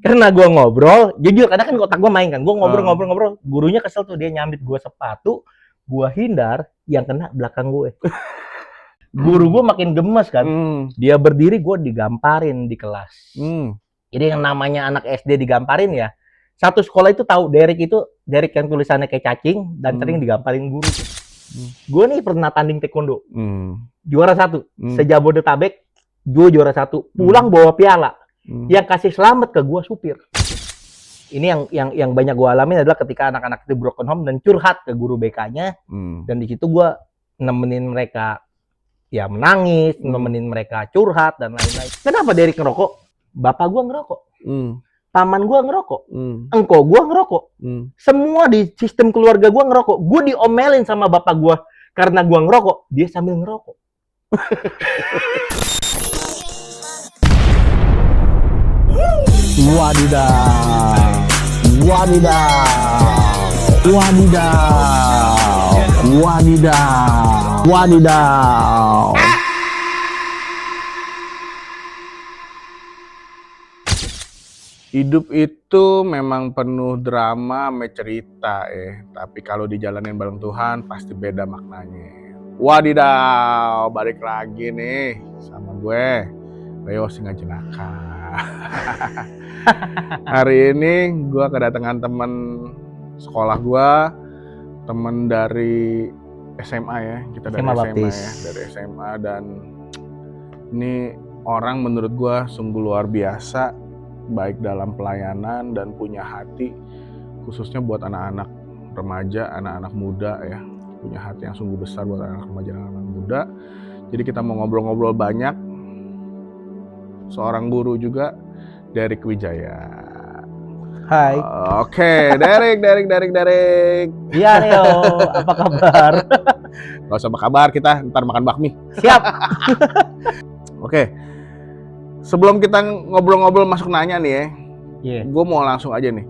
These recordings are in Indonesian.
Karena gue ngobrol, jujur karena kan otak gue main kan, gue ngobrol, gurunya kesel tuh, dia nyambit gue sepatu, gue hindar, yang kena belakang gue. Guru gue makin gemes kan, dia berdiri, gue digamparin di kelas. Jadi yang namanya anak SD digamparin ya, satu sekolah itu tahu Derek yang tulisannya kayak cacing dan sering digamparin guru. Gue nih pernah tanding taekwondo, juara 1, se-Jabodetabek, gue juara 1, pulang bawa piala. Yang kasih selamat ke gue supir. Ini yang banyak gue alamin adalah ketika anak-anak itu broken home dan curhat ke guru BK-nya, dan di situ gue nemenin mereka ya menangis, nemenin mereka curhat dan lain-lain. Kenapa Derek ngerokok? Bapak gue ngerokok, paman gue ngerokok, engkau gue ngerokok, semua di sistem keluarga gue ngerokok. Gue diomelin sama bapak gue karena gue ngerokok, dia sambil ngerokok. Wadidaw, wadidaw, wadidaw, wadidaw, wadidaw. Hidup itu memang penuh drama sama cerita ya. Tapi kalau dijalanin bareng Tuhan pasti beda maknanya. Wadidaw, balik lagi nih sama gue, Leo Singajenaka. Hari ini gue kedatangan teman sekolah gue, teman dari SMA ya, kita dari SMA ya, dari SMA, dan ini orang menurut gue sungguh luar biasa, baik dalam pelayanan dan punya hati, khususnya buat anak-anak remaja, anak-anak muda ya, punya hati yang sungguh besar buat anak remaja dan anak muda. Jadi kita mau ngobrol-ngobrol banyak. Seorang guru juga, Derek Wijaya. Hai. Oke, Derek. Iya Leo, apa kabar? Gak usah apa kabar, kita ntar makan bakmi. Siap. Oke, sebelum kita ngobrol-ngobrol masuk nanya nih ya, gue mau langsung aja nih.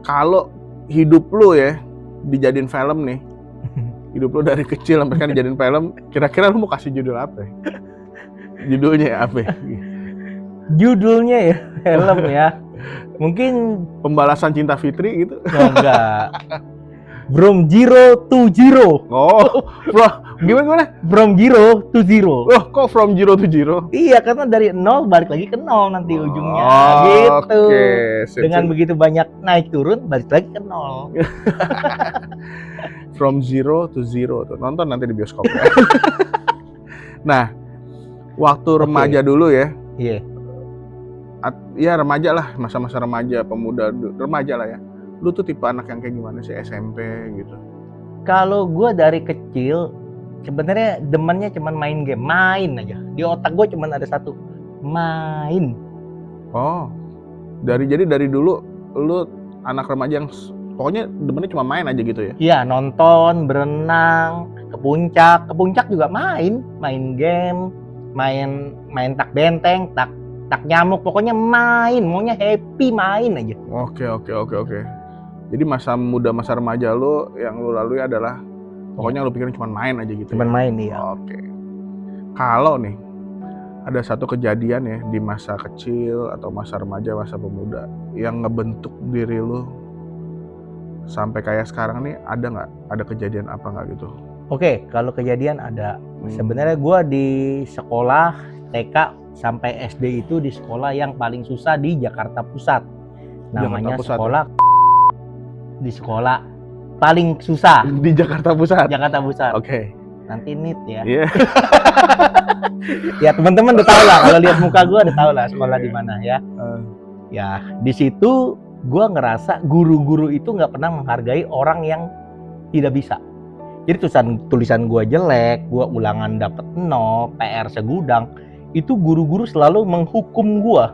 Kalau hidup lu ya dijadiin film nih, hidup lu dari kecil sampai kan dijadiin film, kira-kira lu mau kasih judul apa? Judulnya apa? Judulnya ya film ya, mungkin Pembalasan Cinta Fitri gitu. Enggak. From Zero to Zero. Oh, bro, gimana? From Zero to Zero. Oh, kok from zero to zero? Iya, karena dari 0 balik lagi ke 0 nanti ujungnya, gitu. Dengan begitu banyak naik turun, balik lagi ke 0. From zero to zero tuh, nonton nanti di bioskop. Nah, waktu remaja dulu ya. Iya. Ya remaja lah, masa-masa remaja, pemuda, remaja lah ya. Lu tuh tipe anak yang kayak gimana sih, SMP gitu? Kalau gue dari kecil sebenarnya demennya cuman main game, main aja. Di otak gue cuman ada satu, main. Oh, jadi dari dulu lu anak remaja yang pokoknya demennya cuma main aja gitu ya? Iya, nonton, berenang, ke puncak juga main game, main tak benteng, tak nyamuk, pokoknya main, maunya happy, main aja. Oke. Jadi masa muda, masa remaja lu yang lu lalui adalah pokoknya lu pikirin cuma main aja gitu. Cuman main, iya. Oke. Kalau nih ada satu kejadian ya di masa kecil atau masa remaja, masa pemuda yang ngebentuk diri lu sampai kayak sekarang nih, ada nggak? Ada kejadian apa nggak gitu? Oke, kalau kejadian ada. Sebenarnya gue di sekolah TK sampai SD itu di sekolah yang paling susah di Jakarta Pusat. Namanya Jakarta Pusat, sekolah ya? Di sekolah paling susah di Jakarta Pusat. Jakarta Pusat. Oke. Nanti NIT ya. Iya. Ya teman-teman udah tahu lah, kalau lihat muka gue udah tahu lah sekolah di mana ya. Ya di situ gue ngerasa guru-guru itu nggak pernah menghargai orang yang tidak bisa. Jadi tulisan gue jelek, gue ulangan dapet 0, PR segudang. Itu guru-guru selalu menghukum gua.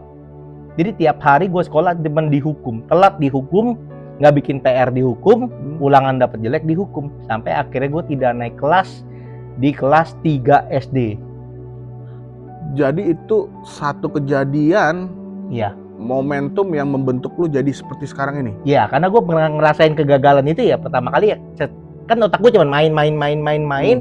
Jadi tiap hari gua sekolah demen dihukum, telat dihukum, nggak bikin PR dihukum, ulangan dapat jelek dihukum, sampai akhirnya gua tidak naik kelas di kelas 3 SD. Jadi itu satu kejadian, ya, momentum yang membentuk lu jadi seperti sekarang ini. Ya, karena gua pernah ngerasain kegagalan itu ya pertama kali ya. Kan otak gua cuma main.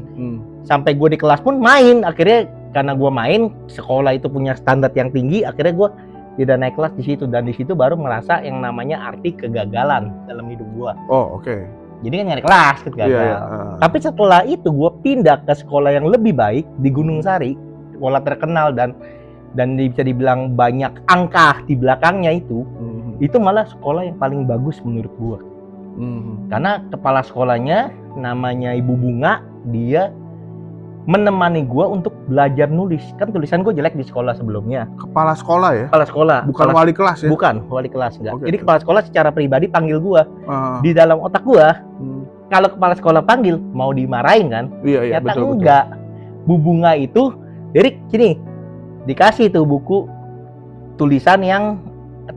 Sampai gua di kelas pun main, akhirnya karena gue main, sekolah itu punya standar yang tinggi, akhirnya gue tidak naik kelas di situ, dan di situ baru merasa yang namanya arti kegagalan dalam hidup gua. Oh, oke. Jadi kan nyari kelas kan gagal. Iya. Tapi setelah itu gua pindah ke sekolah yang lebih baik di Gunung Sari, sekolah terkenal dan bisa dibilang banyak angka di belakangnya itu malah sekolah yang paling bagus menurut gua. Karena kepala sekolahnya namanya Ibu Bunga, dia menemani gua untuk belajar nulis. Kan tulisan gua jelek di sekolah sebelumnya. Kepala sekolah ya? Kepala sekolah. Bukan wali kelas ya? Bukan, wali kelas enggak. Oke, Jadi kepala sekolah secara pribadi panggil gua. Di dalam otak gua, kalau kepala sekolah panggil mau dimarahin kan? Iya, Ternyata betul. enggak. Bu Bunga itu, Derek sini, dikasih tuh buku tulisan yang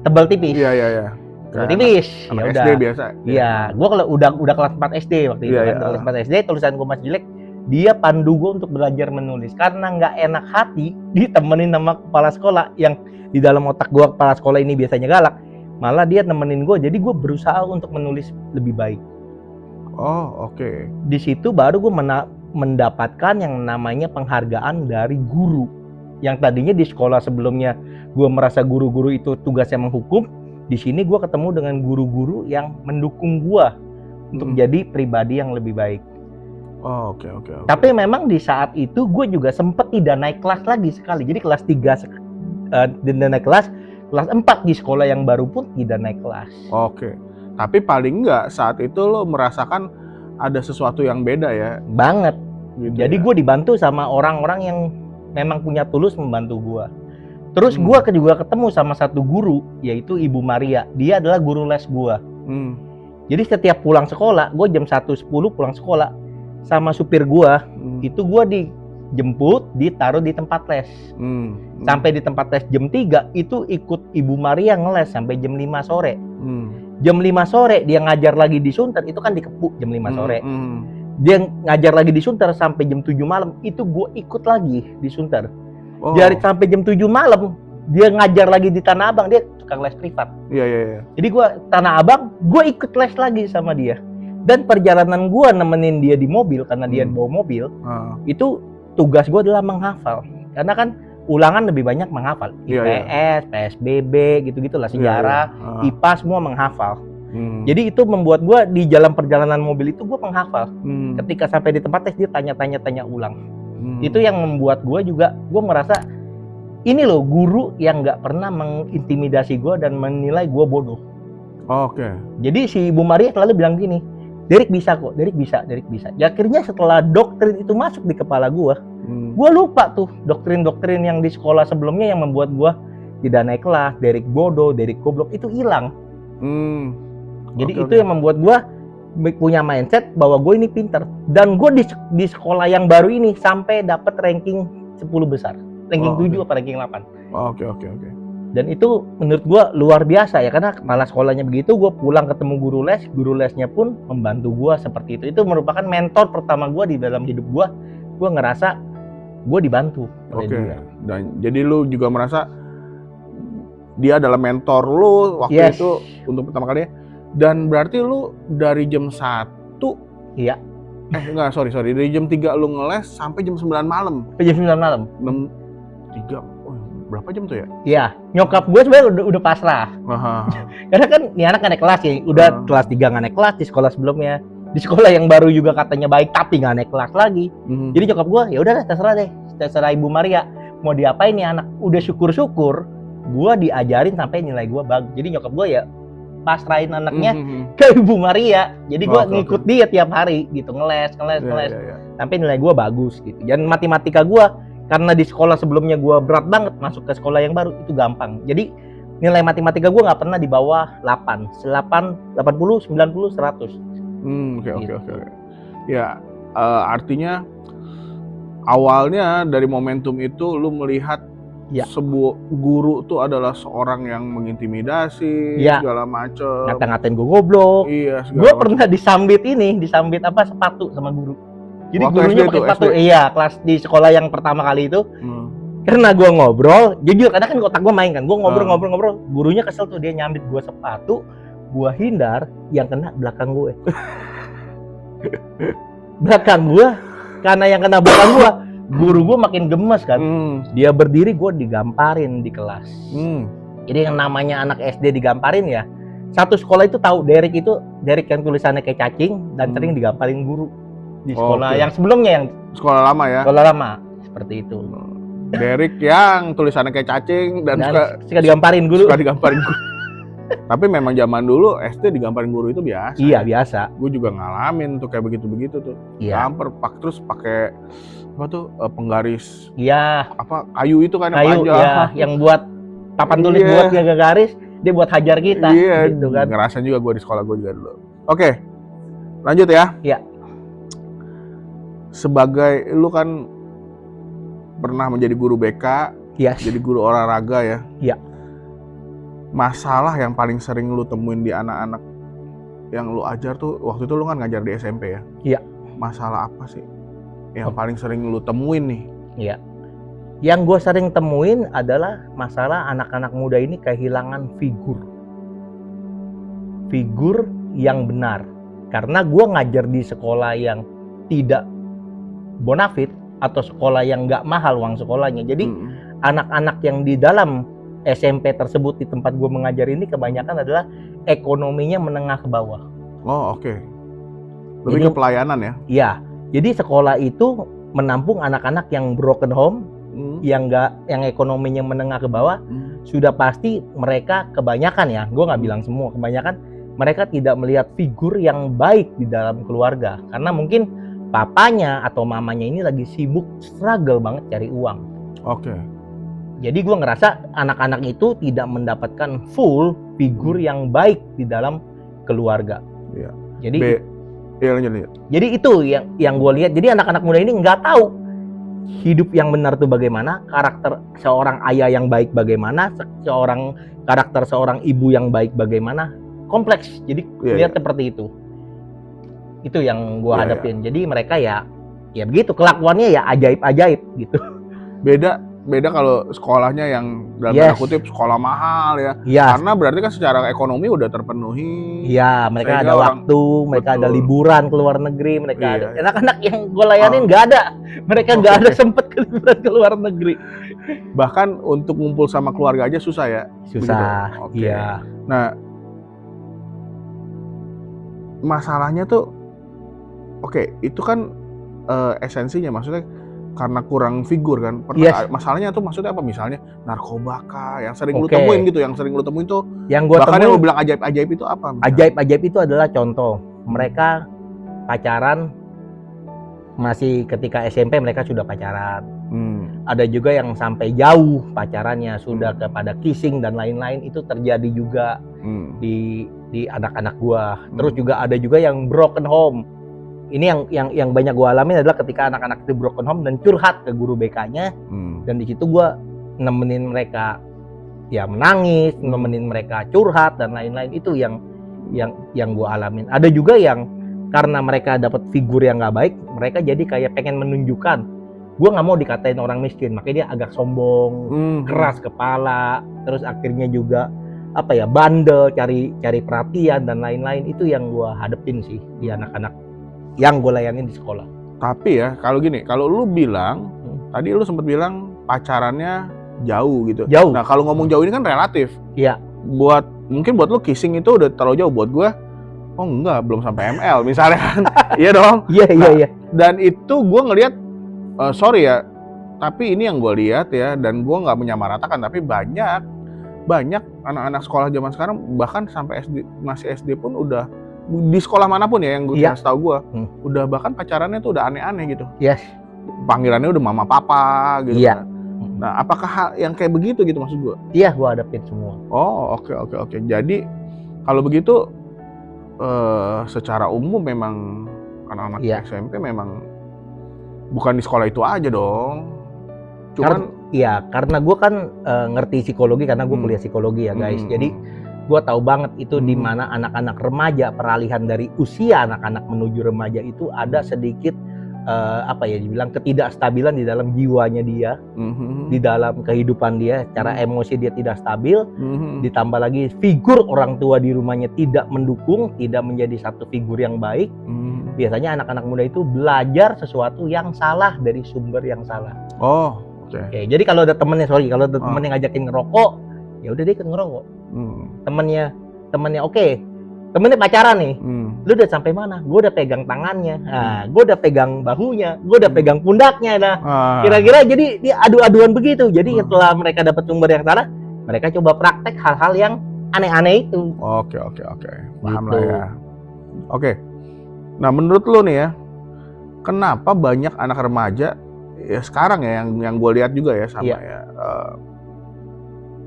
tebal tipis. Iya. Tebal tipis. Anak Ya SD udah. biasa. Iya, gua kalau udah kelas 4 SD waktu itu kan. Kelas 4 SD tulisan gua masih jelek. Dia pandu gua untuk belajar menulis karena nggak enak hati ditemenin sama kepala sekolah yang di dalam otak gua kepala sekolah ini biasanya galak. Malah dia nemenin gua, jadi gua berusaha untuk menulis lebih baik. Oh, oke. Di situ baru gua mendapatkan yang namanya penghargaan dari guru. Yang tadinya di sekolah sebelumnya gua merasa guru-guru itu tugasnya menghukum, di sini gua ketemu dengan guru-guru yang mendukung gua untuk jadi pribadi yang lebih baik. Oh, oke. Tapi memang di saat itu gue juga sempet tidak naik kelas lagi sekali. Jadi kelas 3 tidak naik kelas 4 di sekolah yang baru pun tidak naik kelas. Oke. Tapi paling enggak saat itu lo merasakan ada sesuatu yang beda ya? Banget. Gitu Jadi ya? gue dibantu sama orang-orang yang memang punya tulus membantu gue. Terus gue juga ketemu sama satu guru, yaitu Ibu Maria. Dia adalah guru les gue. Jadi setiap pulang sekolah, gue jam 1.10 pulang sekolah, sama supir gua, itu gua dijemput, ditaruh di tempat les. Sampai di tempat les jam 3, itu ikut Ibu Maria ngeles sampai jam 5 sore. Jam 5 sore dia ngajar lagi di Sunter, itu kan di Kepu jam 5 sore. Dia ngajar lagi di Sunter sampai jam 7 malam, itu gua ikut lagi di Sunter. Dari sampai jam 7 malam, dia ngajar lagi di Tanah Abang, dia tukang les privat. Iya. Jadi gua Tanah Abang, gua ikut les lagi sama dia. Dan perjalanan gue nemenin dia di mobil, karena dia bawa mobil, itu tugas gue adalah menghafal. Karena kan ulangan lebih banyak menghafal. IPS, PSBB, gitu-gitulah, sejarah, IPA semua menghafal. Jadi itu membuat gue di dalam perjalanan mobil itu gue menghafal. Ketika sampai di tempat tes dia tanya ulang. Itu yang membuat gue juga, gue merasa ini loh guru yang nggak pernah mengintimidasi gue dan menilai gue bodoh. Oke. Jadi si Ibu Maria selalu bilang gini, Derek bisa kok, Derek bisa. Ya, akhirnya setelah doktrin itu masuk di kepala gua lupa tuh doktrin-doktrin yang di sekolah sebelumnya yang membuat gua tidak naik kelas, Derek bodoh, Derek goblok, itu hilang. Jadi itu yang membuat gua punya mindset bahwa gue ini pintar. Dan gue di sekolah yang baru ini sampai dapat ranking 10 besar, ranking 7 apa ranking 8. Oke. Dan itu menurut gue luar biasa ya, karena kepala sekolahnya begitu, gue pulang ketemu guru lesnya pun membantu gue seperti itu. Itu merupakan mentor pertama gue di dalam hidup gue ngerasa gue dibantu oleh dia. Dan jadi lu juga merasa dia adalah mentor lu waktu itu untuk pertama kalinya. Dan berarti lu dari jam 1 dari jam 3 lu ngeles sampai jam 9 malam. Sampai jam 9 malam. 3 berapa jam tuh ya? Iya, nyokap gue sebenarnya udah pasrah. Karena kan ini anak nggak naik kelas ya, udah kelas 3 nggak naik kelas di sekolah sebelumnya. Di sekolah yang baru juga katanya baik tapi nggak naik kelas lagi. Jadi nyokap gue ya udah terserah Ibu Maria mau diapain nih anak. Udah syukur-syukur gue diajarin sampai nilai gue bagus. Jadi nyokap gue ya pasrahin anaknya ke Ibu Maria. Jadi gue ngikut dia tiap hari gitu, ngeles sampai nilai gue bagus gitu. Dan matematika gue, karena di sekolah sebelumnya gue berat banget, masuk ke sekolah yang baru itu gampang. Jadi nilai matematika gue nggak pernah di bawah 80, 90, 100. Oke. Ya, artinya awalnya dari momentum itu lu melihat sebuah guru tuh adalah seorang yang mengintimidasi, segala macem, ngata-ngatain gue goblok. Gue pernah disambit sepatu sama guru. Jadi waktu gurunya pakai sepatu. Kelas di sekolah yang pertama kali itu. Karena gue ngobrol, jujur, karena kan otak gue main kan, gue ngobrol, gurunya kesel tuh, dia nyambit gue sepatu, gue hindar, yang kena belakang gue. Karena yang kena belakang gue, guru gue makin gemes kan. Dia berdiri, gue digamparin di kelas. Jadi yang namanya anak SD digamparin ya, satu sekolah itu tahu Derek yang tulisannya kayak cacing dan sering digamparin guru di sekolah yang sebelumnya, yang sekolah lama ya. Sekolah lama seperti itu. Derek yang tulisannya kayak cacing dan suka digamparin guru. Tapi memang zaman dulu SD digamparin guru itu biasa. Iya, biasa. Gue juga ngalamin tuh kayak begitu-begitu tuh. Iya. Gambar terus pakai apa tuh penggaris. Iya. Apa kayu itu kan yang panjang. Iya, yang buat papan tulis buat jaga garis, dia buat hajar kita. Iya, gitu kan. Ngerasain juga gue di sekolah gue juga dulu. Oke. Lanjut ya. Iya. Sebagai lu kan pernah menjadi guru BK, jadi guru olahraga ya. Iya. Masalah yang paling sering lu temuin di anak-anak yang lu ajar tuh, waktu itu lu kan ngajar di SMP ya? Iya. Masalah apa sih yang paling sering lu temuin nih? Iya. Yang gue sering temuin adalah masalah anak-anak muda ini kehilangan figur yang benar. Karena gue ngajar di sekolah yang tidak bonafit atau sekolah yang nggak mahal uang sekolahnya. Jadi anak-anak yang di dalam SMP tersebut di tempat gue mengajar ini kebanyakan adalah ekonominya menengah ke bawah. Oh, oke. Lebih ke pelayanan ya? Iya. Jadi sekolah itu menampung anak-anak yang broken home, yang ekonominya menengah ke bawah. Sudah pasti mereka kebanyakan ya, gue nggak bilang semua, kebanyakan mereka tidak melihat figur yang baik di dalam keluarga. Karena mungkin papanya atau mamanya ini lagi sibuk struggle banget cari uang. Oke. Jadi gue ngerasa anak-anak itu tidak mendapatkan full figur yang baik di dalam keluarga. Iya. Jadi lanjut. Jadi itu yang gue lihat. Jadi anak-anak muda ini nggak tahu hidup yang benar tuh bagaimana, karakter seorang ayah yang baik bagaimana, karakter seorang ibu yang baik bagaimana, kompleks. Jadi lihat seperti itu. Itu yang gue hadapin. Jadi mereka ya begitu kelakuannya ya ajaib-ajaib gitu. Beda kalau sekolahnya yang dalam tanda kutip sekolah mahal ya. Karena berarti kan secara ekonomi udah terpenuhi. Iya, mereka ada waktu, mereka ada liburan ke luar negeri, mereka ada. Anak-anak yang gue layanin nggak ada. Mereka nggak ada sempet ke liburan ke luar negeri. Bahkan untuk ngumpul sama keluarga aja susah ya? Susah, iya. Nah, masalahnya tuh, itu kan esensinya, maksudnya karena kurang figur kan. Masalahnya tuh maksudnya apa? Misalnya narkoba kah yang sering lu temuin gitu, yang sering lu temuin tuh. Yang gua bahkan temuin, yang lu bilang ajaib-ajaib itu apa? Ajaib-ajaib itu adalah contoh. Mereka pacaran masih ketika SMP, mereka sudah pacaran. Ada juga yang sampai jauh pacarannya, sudah kepada kissing dan lain-lain, itu terjadi juga di anak-anak gua. Terus juga ada juga yang broken home. Ini yang banyak gue alamin adalah ketika anak-anak itu broken home dan curhat ke guru BK-nya, dan di situ gue nemenin mereka ya menangis, nemenin mereka curhat dan lain-lain. Itu yang gue alamin. Ada juga yang karena mereka dapat figur yang nggak baik, mereka jadi kayak pengen menunjukkan, gue nggak mau dikatain orang miskin, makanya dia agak sombong, keras kepala, terus akhirnya juga bandel, cari perhatian dan lain-lain. Itu yang gue hadepin sih di anak-anak yang gue layanin di sekolah. Tapi ya kalau gini, kalau lu bilang tadi lu sempat bilang pacarannya jauh gitu. Jauh. Nah kalau ngomong jauh ini kan relatif. Iya. Mungkin buat lu kissing itu udah terlalu jauh, buat gue enggak, belum sampai ML misalnya kan. Iya dong. Iya. Dan itu gue ngelihat, sorry ya, tapi ini yang gue lihat ya, dan gue nggak menyamaratakan, tapi banyak anak-anak sekolah zaman sekarang bahkan sampai masih SD pun udah di sekolah manapun ya yang gue tahu gue udah bahkan pacarannya tuh udah aneh-aneh gitu. Yes. Panggilannya udah mama papa gitu. Iya. Nah, apakah hal yang kayak begitu gitu maksud gue? Iya, gue hadapin semua. Oh, oke. Jadi kalau begitu secara umum memang anak-anak SMP memang bukan di sekolah itu aja dong. Cuman karena gue kan ngerti psikologi karena gue kuliah psikologi ya guys. Jadi gue tahu banget itu di mana anak-anak remaja, peralihan dari usia anak-anak menuju remaja itu ada sedikit dibilang ketidakstabilan di dalam jiwanya dia, di dalam kehidupan dia, secara emosi dia tidak stabil, ditambah lagi figur orang tua di rumahnya tidak mendukung, tidak menjadi satu figur yang baik. Biasanya anak-anak muda itu belajar sesuatu yang salah dari sumber yang salah. Oh, oke. Jadi kalau ada temennya, ngajakin ngerokok, Ya udah dia ikut ngerokok. Temennya oke. Temennya pacaran nih. Lu udah sampai mana? Gue udah pegang tangannya. Nah, gue udah pegang bahunya, gue udah pegang pundaknya. Nah, kira-kira jadi dia adu-aduan begitu. Jadi setelah mereka dapat sumber yang salah, mereka coba praktek hal-hal yang aneh-aneh itu. Oke. Paham Gitu. lah ya. Oke. Nah, menurut lu nih ya, kenapa banyak anak remaja ya sekarang ya yang gue lihat juga ya sama ya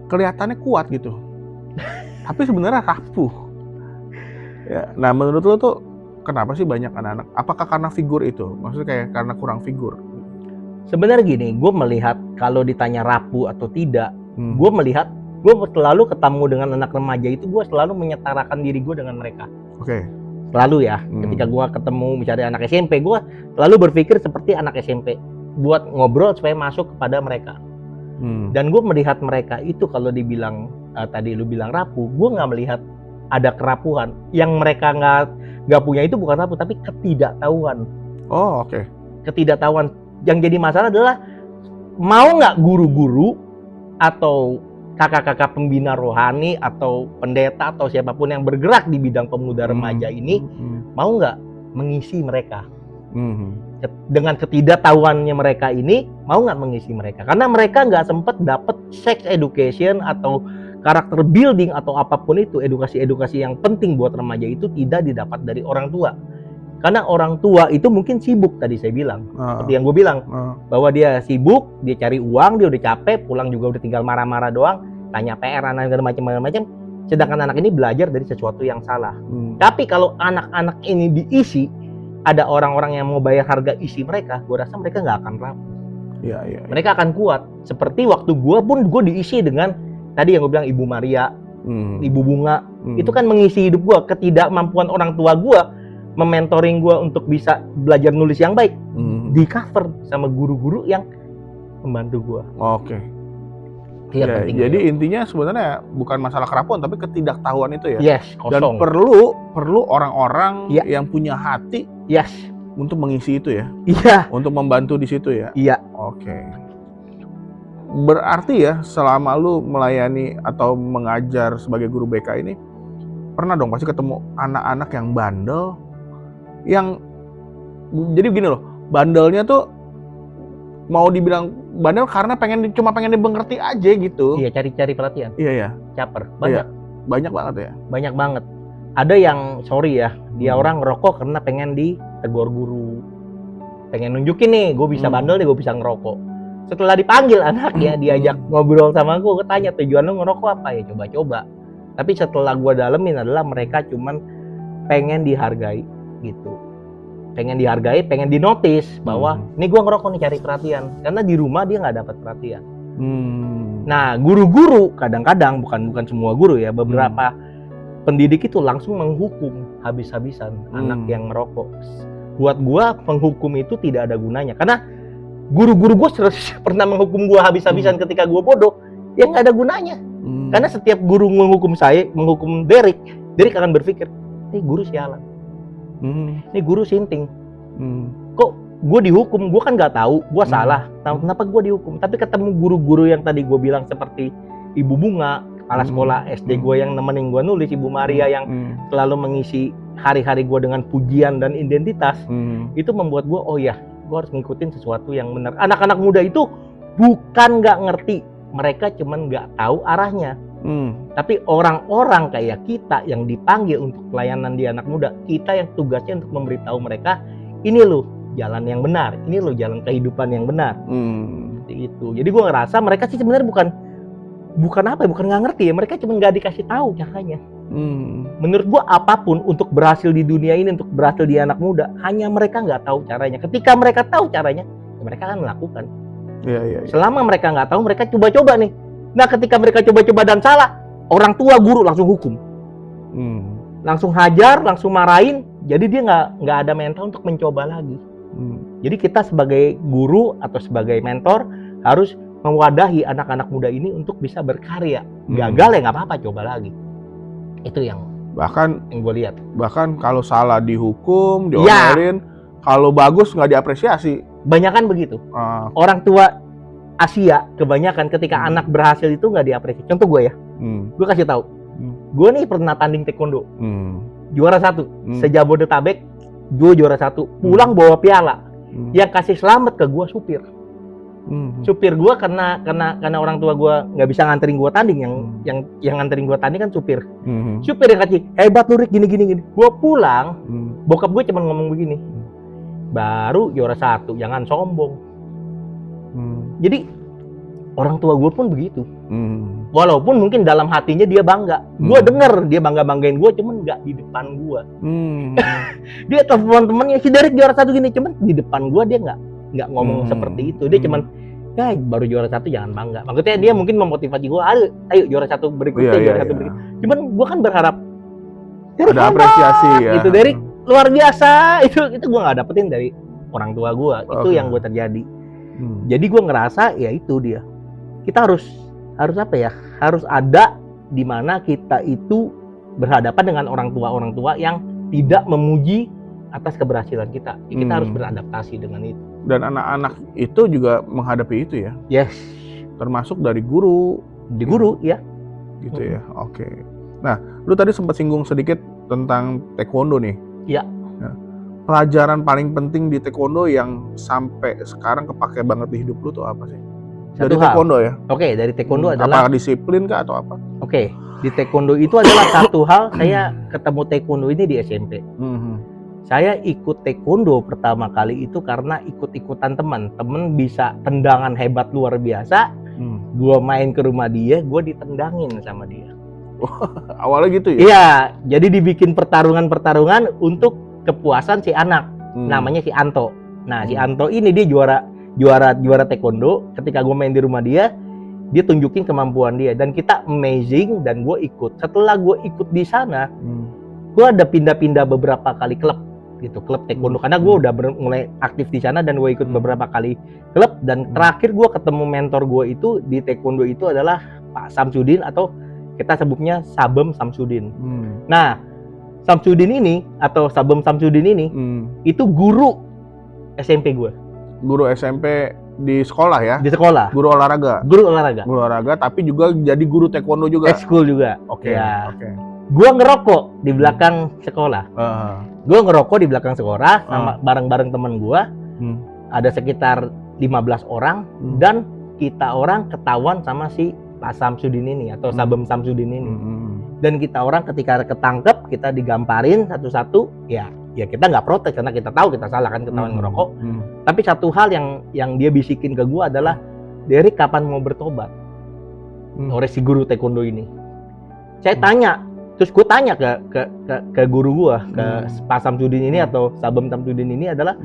kelihatannya kuat gitu. Tapi sebenarnya rapuh. Ya, nah menurut lo tuh kenapa sih banyak anak-anak? Apakah karena figur itu? Maksudnya kayak karena kurang figur? Sebenarnya gini, gue melihat kalau ditanya rapuh atau tidak, gue melihat gue selalu ketemu dengan anak remaja itu, gue selalu menyetarakan diri gue dengan mereka. Oke. Selalu ya, ketika gue ketemu misalnya anak SMP, gue selalu berpikir seperti anak SMP, buat ngobrol supaya masuk kepada mereka. Dan gue melihat mereka itu kalau dibilang tadi lu bilang rapuh, gue nggak melihat ada kerapuhan. Yang mereka nggak punya itu bukan rapuh, tapi ketidaktahuan. Oh, oke. Ketidaktahuan. Yang jadi masalah adalah mau nggak guru-guru atau kakak-kakak pembina rohani atau pendeta atau siapapun yang bergerak di bidang pemuda remaja ini mau nggak mengisi mereka. Dengan ketidaktahuannya mereka ini mau nggak mengisi mereka, karena mereka nggak sempat dapat sex education atau karakter building atau apapun itu, edukasi yang penting buat remaja itu tidak didapat dari orang tua. Karena orang tua itu mungkin sibuk, tadi saya bilang, seperti yang gue bilang, bahwa dia sibuk, dia cari uang, dia udah capek, pulang juga udah tinggal marah-marah doang, tanya PR, macam-macam. Sedangkan anak ini belajar dari sesuatu yang salah. Tapi kalau anak-anak ini diisi, ada orang-orang yang mau bayar harga isi mereka, gue rasa mereka nggak akan rapuh. Iya. Mereka akan kuat. Seperti waktu gue pun, gue diisi dengan tadi yang gue bilang Ibu Maria, Ibu Bunga, itu kan mengisi hidup gue. Ketidakmampuan orang tua gue mementoring gue untuk bisa belajar nulis yang baik, di cover sama guru-guru yang membantu gue. Oke. Ya, jadi intinya sebenarnya bukan masalah kerapuhan, tapi ketidaktahuan itu ya. Yes, kosong. Dan perlu orang-orang yang punya hati untuk mengisi itu ya. Iya. Untuk membantu di situ ya. Iya. Oke. Berarti ya selama lu melayani atau mengajar sebagai guru BK ini pernah dong pasti ketemu anak-anak yang bandel, yang jadi begini loh, bandelnya tuh mau dibilang bandel karena cuma pengen dimengerti aja gitu. Iya, cari perhatian. Iya. Caper. Banyak. Banyak banget ya. Banyak banget. Ada yang sorry ya, dia orang ngerokok karena pengen ditegur guru, pengen nunjukin nih, gue bisa bandel deh, gue bisa ngerokok. Setelah dipanggil anaknya, diajak ngobrol sama gue tanya tujuan lu ngerokok apa, ya coba-coba. Tapi setelah gue dalemin adalah mereka cuman pengen dihargai gitu. Pengen dihargai, pengen dinotis bahwa ini gue ngerokok nih, cari perhatian. Karena di rumah dia nggak dapat perhatian. Nah, guru-guru kadang-kadang, bukan semua guru ya, beberapa pendidik itu langsung menghukum habis-habisan anak yang merokok. Buat gue, penghukum itu tidak ada gunanya. Karena guru-guru gue pernah menghukum gue habis-habisan ketika gue bodoh, ya nggak ada gunanya. Karena setiap guru menghukum Derek akan berpikir, ini guru sialan, ini guru sinting. Kok gue dihukum? Gue kan nggak tahu, gue salah. Kenapa gue dihukum? Tapi ketemu guru-guru yang tadi gue bilang seperti Ibu Bunga, kepala sekolah SD gue yang nemenin gue nulis, Ibu Maria yang selalu mengisi hari-hari gue dengan pujian dan identitas, itu membuat gue, oh ya, gue harus ngikutin sesuatu yang benar. Anak-anak muda itu bukan nggak ngerti, mereka cuman nggak tahu arahnya. Tapi orang-orang kayak kita yang dipanggil untuk pelayanan di anak muda, kita yang tugasnya untuk memberitahu mereka, ini loh jalan yang benar, ini loh jalan kehidupan yang benar. Seperti itu. Jadi gue ngerasa mereka sih sebenarnya bukan nggak ngerti ya, mereka cuma nggak dikasih tahu caranya. Menurut gua apapun untuk berhasil di dunia ini, untuk berhasil di anak muda, hanya mereka nggak tahu caranya. Ketika mereka tahu caranya, ya mereka akan melakukan. Iya. Selama mereka nggak tahu, mereka coba-coba nih. Nah, ketika mereka coba-coba dan salah, orang tua guru langsung hukum, langsung hajar, langsung marahin. Jadi dia nggak ada mental untuk mencoba lagi. Jadi kita sebagai guru atau sebagai mentor harus mewadahi anak-anak muda ini untuk bisa berkarya. Gagal ya nggak apa-apa, coba lagi. Itu yang gue lihat. Bahkan kalau salah dihukum, diomelin, kalau bagus nggak diapresiasi. Banyakan begitu. Orang tua Asia kebanyakan ketika anak berhasil itu nggak diapresiasi. Contoh gue ya, Gue kasih tahu. Gue nih pernah tanding taekwondo. Juara 1. Se-Jabodetabek, gue juara 1. Pulang bawa piala. Yang kasih selamat ke gue supir. Supir gue karena orang tua gue nggak bisa nganterin gue tanding, yang nganterin gue tanding kan supir. Supir yang kasih, hebat lu Rick, gini. Gue pulang, bokap gue cuma ngomong begini, baru juara 1, jangan sombong. Jadi orang tua gue pun begitu. Walaupun mungkin dalam hatinya dia bangga. Gue denger dia banggain gue, cuman nggak di depan gue. Dia telepon temennya, si Derek juara 1 gini, cuman di depan gue dia nggak ngomong seperti itu. Dia cuman, ya baru juara 1 jangan bangga. Maksudnya dia mungkin memotivasi gue, ayo juara 1 berikutnya, juara 1 berikutnya. Cuman gue kan berharap ada apresiasi ya. Itu Derek luar biasa. Itu gue nggak dapetin dari orang tua gue. Itu yang gue terjadi. Jadi gue ngerasa ya itu dia. Kita harus apa ya? Harus ada di mana kita itu berhadapan dengan orang tua yang tidak memuji atas keberhasilan kita. Kita harus beradaptasi dengan itu. Dan anak-anak itu juga menghadapi itu ya. Yes. Termasuk dari guru. Di guru ya. Gitu ya. Oke. Nah, lu tadi sempat singgung sedikit tentang taekwondo nih. Iya. Nah, pelajaran paling penting di taekwondo yang sampai sekarang kepake banget di hidup lu tuh apa sih? Dari taekwondo ya? Oke, dari taekwondo adalah... Apa disiplin kah atau apa? Oke, di taekwondo itu adalah satu hal, saya ketemu taekwondo ini di SMP. Saya ikut taekwondo pertama kali itu karena ikut-ikutan teman. Temen bisa tendangan hebat luar biasa. Gua main ke rumah dia, gua ditendangin sama dia. Awalnya gitu ya? Iya, jadi dibikin pertarungan untuk kepuasan si anak. Namanya si Anto. Nah, si Anto ini dia juara taekwondo. Ketika gue main di rumah dia tunjukin kemampuan dia dan kita amazing dan gue ikut. Setelah gue ikut di sana, gue ada pindah-pindah beberapa kali klub taekwondo karena gue udah mulai aktif di sana dan gue ikut beberapa kali klub. Dan terakhir gue ketemu mentor gue itu di taekwondo itu adalah Pak Samsudin atau kita sebutnya Sabem Samsudin. Nah, Samsudin ini atau Sabem Samsudin ini itu guru SMP gue. Guru SMP di sekolah ya? Di sekolah. Guru olahraga. Guru olahraga, tapi juga jadi guru taekwondo juga. Ekskul juga. Oke. Ya. Gua ngerokok di belakang sekolah. Gua ngerokok di belakang sekolah sama bareng-bareng teman gua. Ada sekitar 15 orang dan kita orang ketahuan sama si Pak Samsudin ini atau Sabem Samsudin ini. Dan kita orang ketika ketangkep, kita digamparin satu-satu, ya kita nggak protes karena kita tahu kita salah kan ketahuan ngerokok. Tapi satu hal yang dia bisikin ke gua adalah, Derek kapan mau bertobat? Oleh si guru taekwondo ini. Saya tanya, terus gue tanya ke guru gua, ke Pak Samsudin ini atau Sabem Samsudin ini adalah,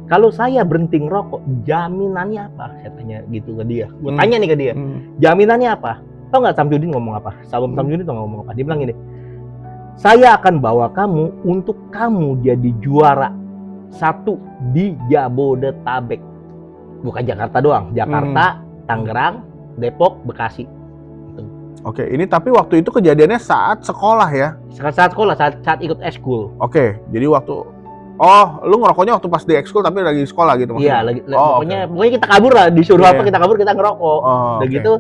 kalau saya berhenti ngerokok, jaminannya apa? Saya tanya gitu ke dia. Gue tanya nih ke dia, jaminannya apa? Tahu nggak Samsudin ngomong apa? Sabem Samsudin tuh ngomong apa? Dia bilang gini, saya akan bawa kamu untuk kamu jadi juara 1 di Jabodetabek. Bukan Jakarta doang, Jakarta, Tangerang, Depok, Bekasi. Gitu. Oke, ini tapi waktu itu kejadiannya saat sekolah ya? Saat sekolah, saat ikut ekskul. Oke, jadi waktu lu ngerokoknya waktu pas di ekskul tapi lagi sekolah gitu maksudnya? Iya, pokoknya kita kabur lah, disuruh apa kita kabur, kita ngerokok. Begitu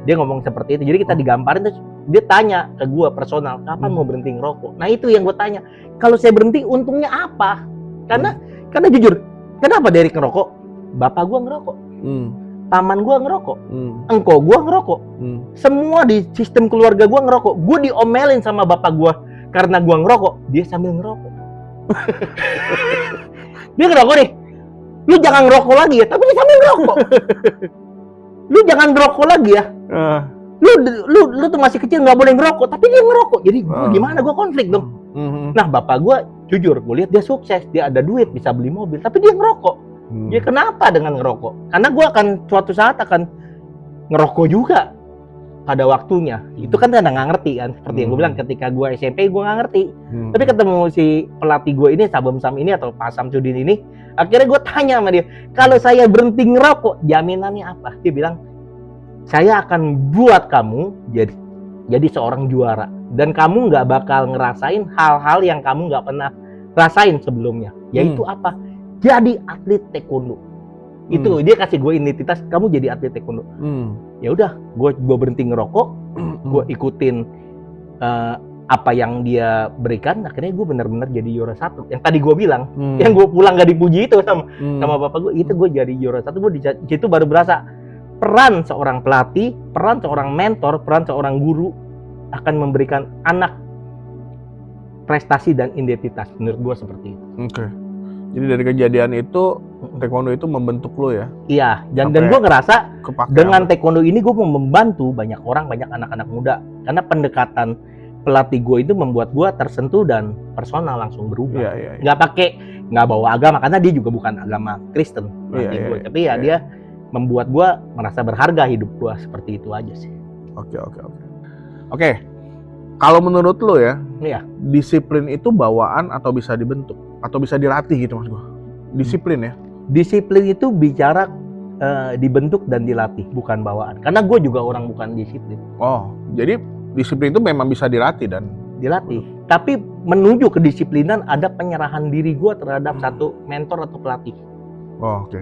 dia ngomong seperti itu. Jadi kita digamparin, terus dia tanya ke gua personal, kapan mau berhenti ngerokok? Nah, itu yang gua tanya. Kalau saya berhenti untungnya apa? Karena jujur, kenapa Derek ngerokok? Bapak gua ngerokok. Paman gua ngerokok. Engkau gua ngerokok. Semua di sistem keluarga gua ngerokok. Gua diomelin sama bapak gua karena gua ngerokok, dia sambil ngerokok. Dia ngerokok nih. Lu jangan ngerokok lagi ya, tapi dia sambil ngerokok. Lu jangan ngerokok lagi ya. Lu tuh masih kecil nggak boleh ngerokok, tapi dia ngerokok. Jadi gimana gua konflik dong. Nah, bapak gua jujur, gua lihat dia sukses, dia ada duit, bisa beli mobil, tapi dia ngerokok. Dia kenapa dengan ngerokok? Karena gua akan suatu saat akan ngerokok juga pada waktunya. Itu kan kadang nggak ngerti kan. Seperti yang gua bilang, ketika gua SMP gua nggak ngerti. Tapi ketemu si pelatih gua ini, Sabem Sam ini atau Pak Samsudin ini, akhirnya gua tanya sama dia, kalau saya berhenti ngerokok, jaminannya apa? Dia bilang, saya akan buat kamu jadi seorang juara dan kamu nggak bakal ngerasain hal-hal yang kamu nggak pernah rasain sebelumnya. Yaitu apa? Jadi atlet taekwondo. Itu dia kasih gue identitas, kamu jadi atlet taekwondo. Ya udah, gue berhenti ngerokok. gue ikutin apa yang dia berikan, akhirnya gue benar-benar jadi juara 1. Yang tadi gue bilang, yang gue pulang gak dipuji itu sama bapak gue, itu gue jadi juara 1. Gue di situ baru berasa peran seorang pelatih, peran seorang mentor, peran seorang guru akan memberikan anak prestasi dan identitas. Menurut gue seperti itu. Oke. Jadi dari kejadian itu taekwondo itu membentuk lo ya? Iya, dan gue ngerasa kepake dengan taekwondo ini gue mau membantu banyak orang, banyak anak-anak muda. Karena pendekatan pelatih gue itu membuat gue tersentuh dan personal langsung berubah. Iya. Nggak bawa agama, karena dia juga bukan agama Kristen pelatih gue. Tapi dia membuat gue merasa berharga hidup gue, seperti itu aja sih. Oke. Kalau menurut lo ya, iya, disiplin itu bawaan atau bisa dibentuk atau bisa dilatih gitu mas gue? Disiplin ya? Disiplin itu bicara dibentuk dan dilatih, bukan bawaan. Karena gue juga orang bukan disiplin. Oh, jadi disiplin itu memang bisa dilatih dan dilatih. Tapi menuju kedisiplinan ada penyerahan diri gue terhadap satu mentor atau pelatih. Oh, oke.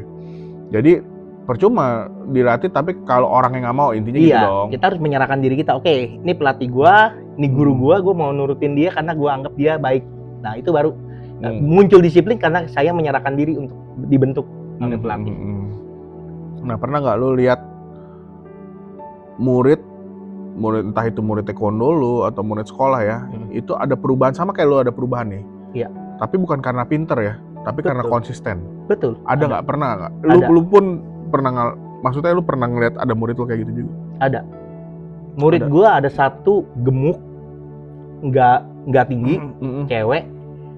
Jadi percuma dilatih, tapi kalau orang yang nggak mau, intinya gitu dong. Kita harus menyerahkan diri kita. Oke, ini pelatih gua, ini guru gua mau nurutin dia karena gua anggap dia baik. Nah, itu baru muncul disiplin karena saya menyerahkan diri untuk dibentuk oleh pelatih. Nah, pernah nggak lu lihat murid entah itu murid taekwondo lu atau murid sekolah ya, itu ada perubahan sama kayak lu ada perubahan nih. Iya. Tapi bukan karena pinter ya, tapi karena konsisten. Betul. Ada nggak? Pernah nggak? Lu pun pernah maksudnya lu pernah ngeliat ada murid lu kayak gitu juga? Ada. Murid gua ada satu gemuk, nggak tinggi, cewek,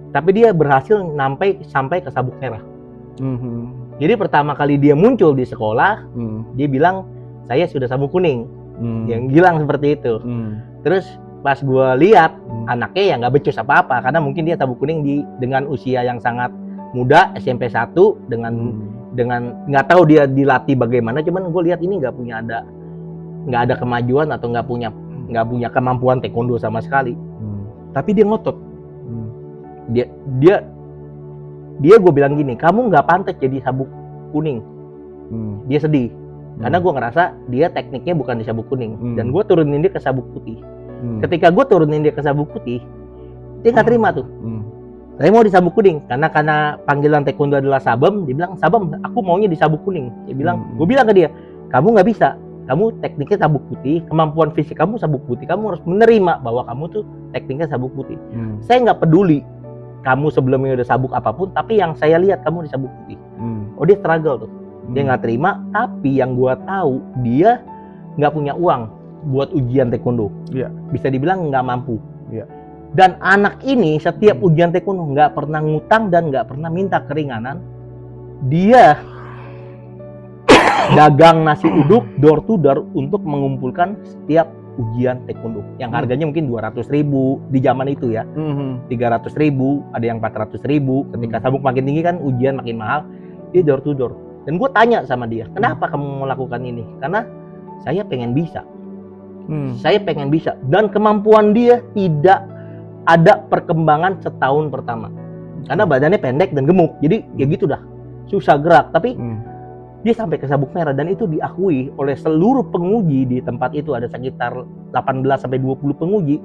tapi dia berhasil sampai ke sabuk merah. Jadi pertama kali dia muncul di sekolah, dia bilang saya sudah sabuk kuning. Yang bilang seperti itu. Terus pas gua lihat anaknya ya nggak becus apa-apa, karena mungkin dia sabuk kuning dengan usia yang sangat muda, SMP 1 dengan nggak tahu dia dilatih bagaimana, cuman gue lihat ini nggak ada kemajuan atau nggak punya kemampuan taekwondo sama sekali. Tapi dia ngotot. Dia gue bilang gini, kamu nggak pantas jadi sabuk kuning. Dia sedih karena gue ngerasa dia tekniknya bukan di sabuk kuning, dan gue turunin dia ke sabuk putih. Ketika gue turunin dia ke sabuk putih, dia nggak terima tuh. Saya mau di sabuk kuning karena panggilan taekwondo adalah sabem. Dia bilang, sabem, aku maunya di sabuk kuning. Dia bilang, gue bilang ke dia, kamu nggak bisa. Kamu tekniknya sabuk putih, kemampuan fisik kamu sabuk putih. Kamu harus menerima bahwa kamu tuh tekniknya sabuk putih. Saya nggak peduli kamu sebelumnya udah sabuk apapun, tapi yang saya lihat kamu di sabuk putih. Oh, dia struggle tuh. Dia nggak terima. Tapi yang gue tahu, dia nggak punya uang buat ujian taekwondo. Bisa dibilang nggak mampu. Dan anak ini setiap ujian taekwondo nggak pernah ngutang dan nggak pernah minta keringanan. Dia dagang nasi uduk door to door untuk mengumpulkan setiap ujian taekwondo yang harganya mungkin 200.000 di zaman itu ya, 300.000, ada yang 400.000. Ketika sabuk makin tinggi kan ujian makin mahal, dia door to door. Dan gue tanya sama dia, kenapa kamu melakukan ini? Karena saya pengen bisa. Saya pengen bisa, dan kemampuan dia tidak ada perkembangan setahun pertama karena badannya pendek dan gemuk, jadi ya gitu dah, susah gerak. Tapi dia sampai ke sabuk merah, dan itu diakui oleh seluruh penguji di tempat itu. Ada sekitar 18-20 penguji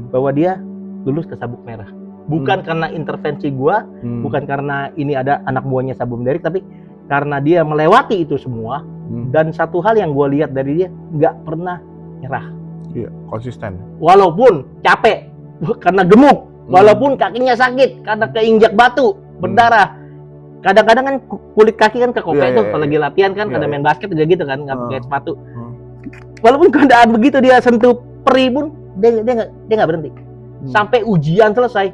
bahwa dia lulus ke sabuk merah. Bukan karena intervensi gua, bukan karena ini ada anak buahnya Sabum Derek, tapi karena dia melewati itu semua. Dan satu hal yang gua lihat dari dia, nggak pernah nyerah. Iya, konsisten. Walaupun capek karena gemuk, walaupun kakinya sakit karena keinjak batu berdarah. Kadang-kadang kan kulit kaki kan kekopek tuh kalau lagi latihan kan, kadang main basket juga gitu kan, nggak pakai sepatu. Walaupun keadaan begitu, dia sentuh peri pun dia nggak berhenti sampai ujian selesai.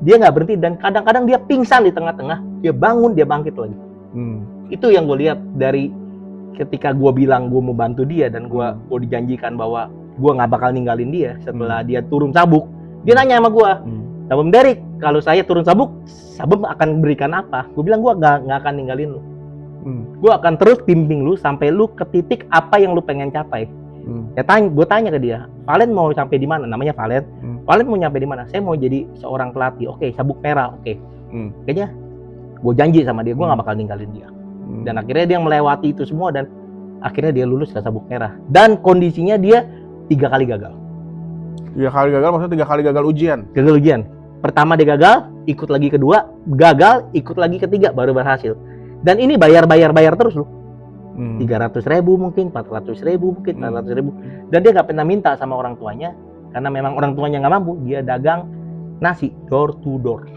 Dia nggak berhenti, dan kadang-kadang dia pingsan di tengah-tengah, dia bangun, dia bangkit lagi. Itu yang gue lihat dari ketika gue bilang gue mau bantu dia, dan gue dijanjikan bahwa gue nggak bakal ninggalin dia setelah dia turun sabuk. Dia nanya sama gue, Sabum Derek, kalau saya turun sabuk, Sabum akan berikan apa? Gue bilang, gue nggak akan ninggalin lu. Gue akan terus bimbing lu sampai lu ke titik apa yang lu pengen capai. Gue tanya ke dia, Valen mau sampai di mana? Namanya Valen. Valen mau nyampe di mana? Saya mau jadi seorang pelatih. Oke, sabuk merah. Oke. Kayaknya gue janji sama dia, gue nggak bakal ninggalin dia. Dan akhirnya dia melewati itu semua, dan akhirnya dia lulus ke sabuk merah. Dan kondisinya dia 3 kali gagal. 3 kali gagal maksudnya 3 kali gagal ujian? Gagal ujian. Pertama dia gagal, ikut lagi kedua, gagal, ikut lagi ketiga, baru berhasil. Dan ini bayar terus loh. 300.000 mungkin, 400.000 mungkin, 400.000. Dan dia nggak pernah minta sama orang tuanya, karena memang orang tuanya nggak mampu. Dia dagang nasi door to door.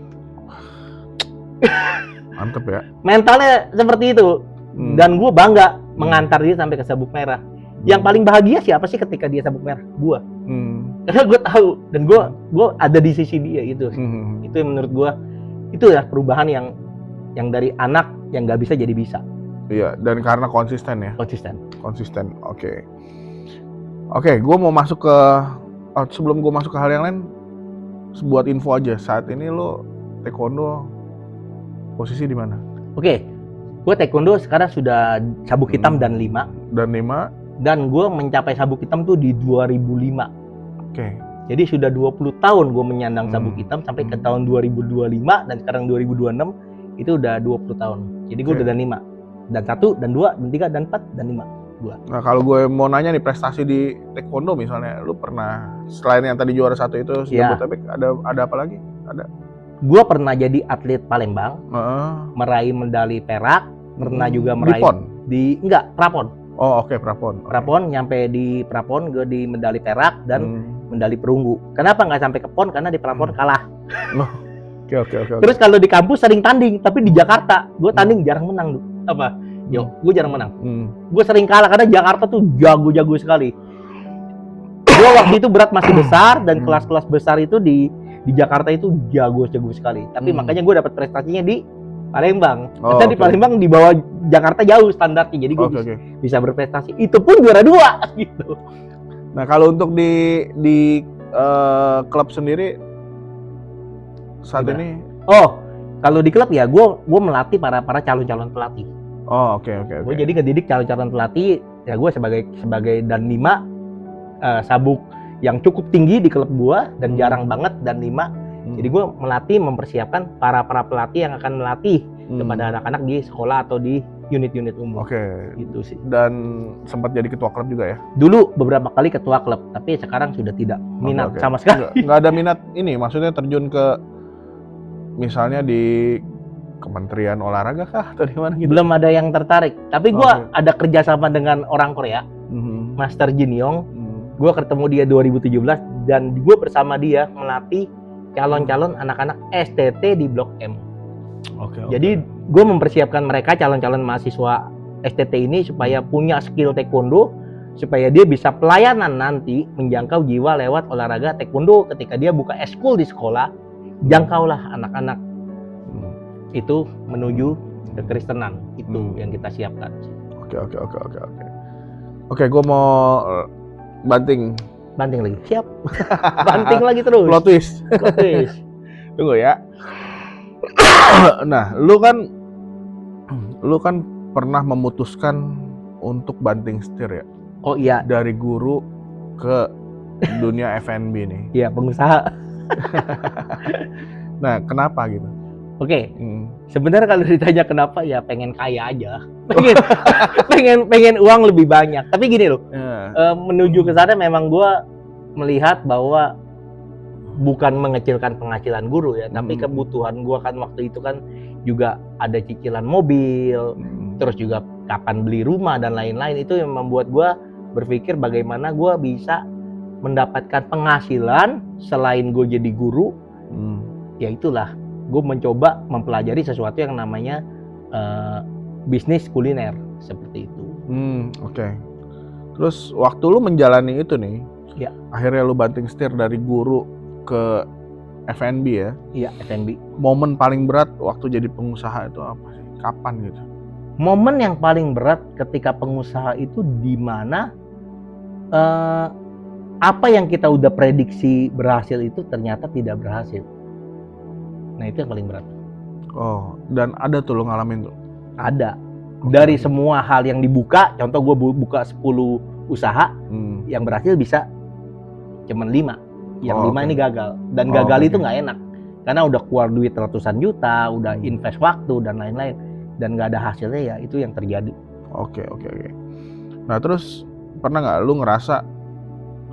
Mantep ya. Mentalnya seperti itu. Dan gue bangga mengantar dia sampai ke Sabuk Merah. Yang paling bahagia siapa sih ketika dia Sabuk Merah? Gue. Karena gue tahu dan gue ada di sisi dia itu. Itu yang menurut gue itu ya perubahan yang dari anak yang nggak bisa jadi bisa. Iya, dan karena konsisten ya. Konsisten. Oke, gue mau masuk ke sebelum gue masuk ke hal yang lain, sebuah info aja. Saat ini lo taekwondo posisi di mana? Oke, gue taekwondo sekarang sudah sabuk hitam dan 5. Dan gue mencapai sabuk hitam tuh di 2005. Oke. Jadi sudah 20 tahun gue menyandang sabuk hitam sampai ke tahun 2025 dan sekarang 2026 itu udah 20 tahun. Jadi gue udah dan 5. Dan 1, dan 2, dan 3, dan 4, dan 5. Nah kalau gue mau nanya nih prestasi di taekwondo misalnya, lu pernah selain yang tadi juara 1 itu Jabodetabek, ada apa lagi? Ada? Gue pernah jadi atlet Palembang, meraih medali perak, pernah juga meraih Prapon. Oh oke, Prapon. Prapon, nyampe di Prapon gue di medali perak dan medali perunggu. Kenapa nggak sampai ke PON? Karena di Prapon kalah. Oke. Terus kalau di kampus sering tanding, tapi di Jakarta gue tanding jarang menang tuh. Gue jarang menang. Gue sering kalah karena Jakarta tuh jago-jago sekali. Gue waktu itu berat masih besar dan kelas-kelas besar itu di Jakarta itu jago-jago sekali. Tapi makanya gue dapat prestasinya di Palembang. Karena di Palembang di bawah Jakarta jauh standarnya. Jadi gue bisa berprestasi. Itu pun juara 2 gitu. Nah kalau untuk di klub sendiri saat ini? Kalau di klub ya gue melatih para calon-calon pelatih. Oke. Gue jadi ngedidik calon-calon pelatih. Ya gue sebagai dan 5 sabuk yang cukup tinggi di klub gue dan jarang banget dan 5. Jadi gue melatih, mempersiapkan para pelatih yang akan melatih kepada anak-anak di sekolah atau di unit-unit umum. Oke. Gitu sih. Dan sempat jadi ketua klub juga ya? Dulu beberapa kali ketua klub, tapi sekarang sudah tidak minat sama sekali. Nggak ada minat ini, maksudnya terjun ke misalnya di Kementerian Olahraga kah atau di mana gitu? Belum ada yang tertarik. Tapi gue ada kerjasama dengan orang Korea, Master Jin Yong. Gue ketemu dia 2017 dan gue bersama dia melatih calon-calon anak-anak STT di Blok M. Jadi gue mempersiapkan mereka calon-calon mahasiswa STT ini supaya punya skill taekwondo, supaya dia bisa pelayanan nanti menjangkau jiwa lewat olahraga taekwondo ketika dia buka eskul di sekolah. Jangkaulah anak-anak itu menuju kekristenan, itu yang kita siapkan. Oke, gue mau banting lagi, siap. Banting lagi terus. Plot twist. Tunggu ya. Nah, lu kan pernah memutuskan untuk banting setir ya? Oh iya. Dari guru ke dunia F&B nih. Iya, pengusaha. Nah, kenapa gitu? Oke. Sebenarnya kalau ditanya kenapa ya pengen kaya aja. pengen uang lebih banyak. Tapi gini loh. Menuju ke sana memang gue melihat bahwa bukan mengecilkan penghasilan guru ya, tapi kebutuhan gue kan waktu itu kan juga ada cicilan mobil, terus juga kapan beli rumah dan lain-lain. Itu yang membuat gue berpikir bagaimana gue bisa mendapatkan penghasilan selain gue jadi guru. Ya itulah, gue mencoba mempelajari sesuatu yang namanya bisnis kuliner seperti itu. Oke. Terus waktu lu menjalani itu nih, akhirnya lu banting setir dari guru ke F&B ya? Iya, F&B. Momen paling berat waktu jadi pengusaha itu apa sih? Kapan gitu? Momen yang paling berat ketika pengusaha itu di mana apa yang kita udah prediksi berhasil itu ternyata tidak berhasil. Nah itu yang paling berat. Dan ada tuh lo ngalamin tuh? Ada. Dari semua hal yang dibuka, contoh gue buka 10 usaha, yang berhasil bisa cuman 5. Yang 5 ini gagal. Dan gagal itu nggak enak. Karena udah keluar duit ratusan juta, udah invest waktu dan lain-lain. Dan nggak ada hasilnya, ya itu yang terjadi. Oke. Nah terus pernah nggak lu ngerasa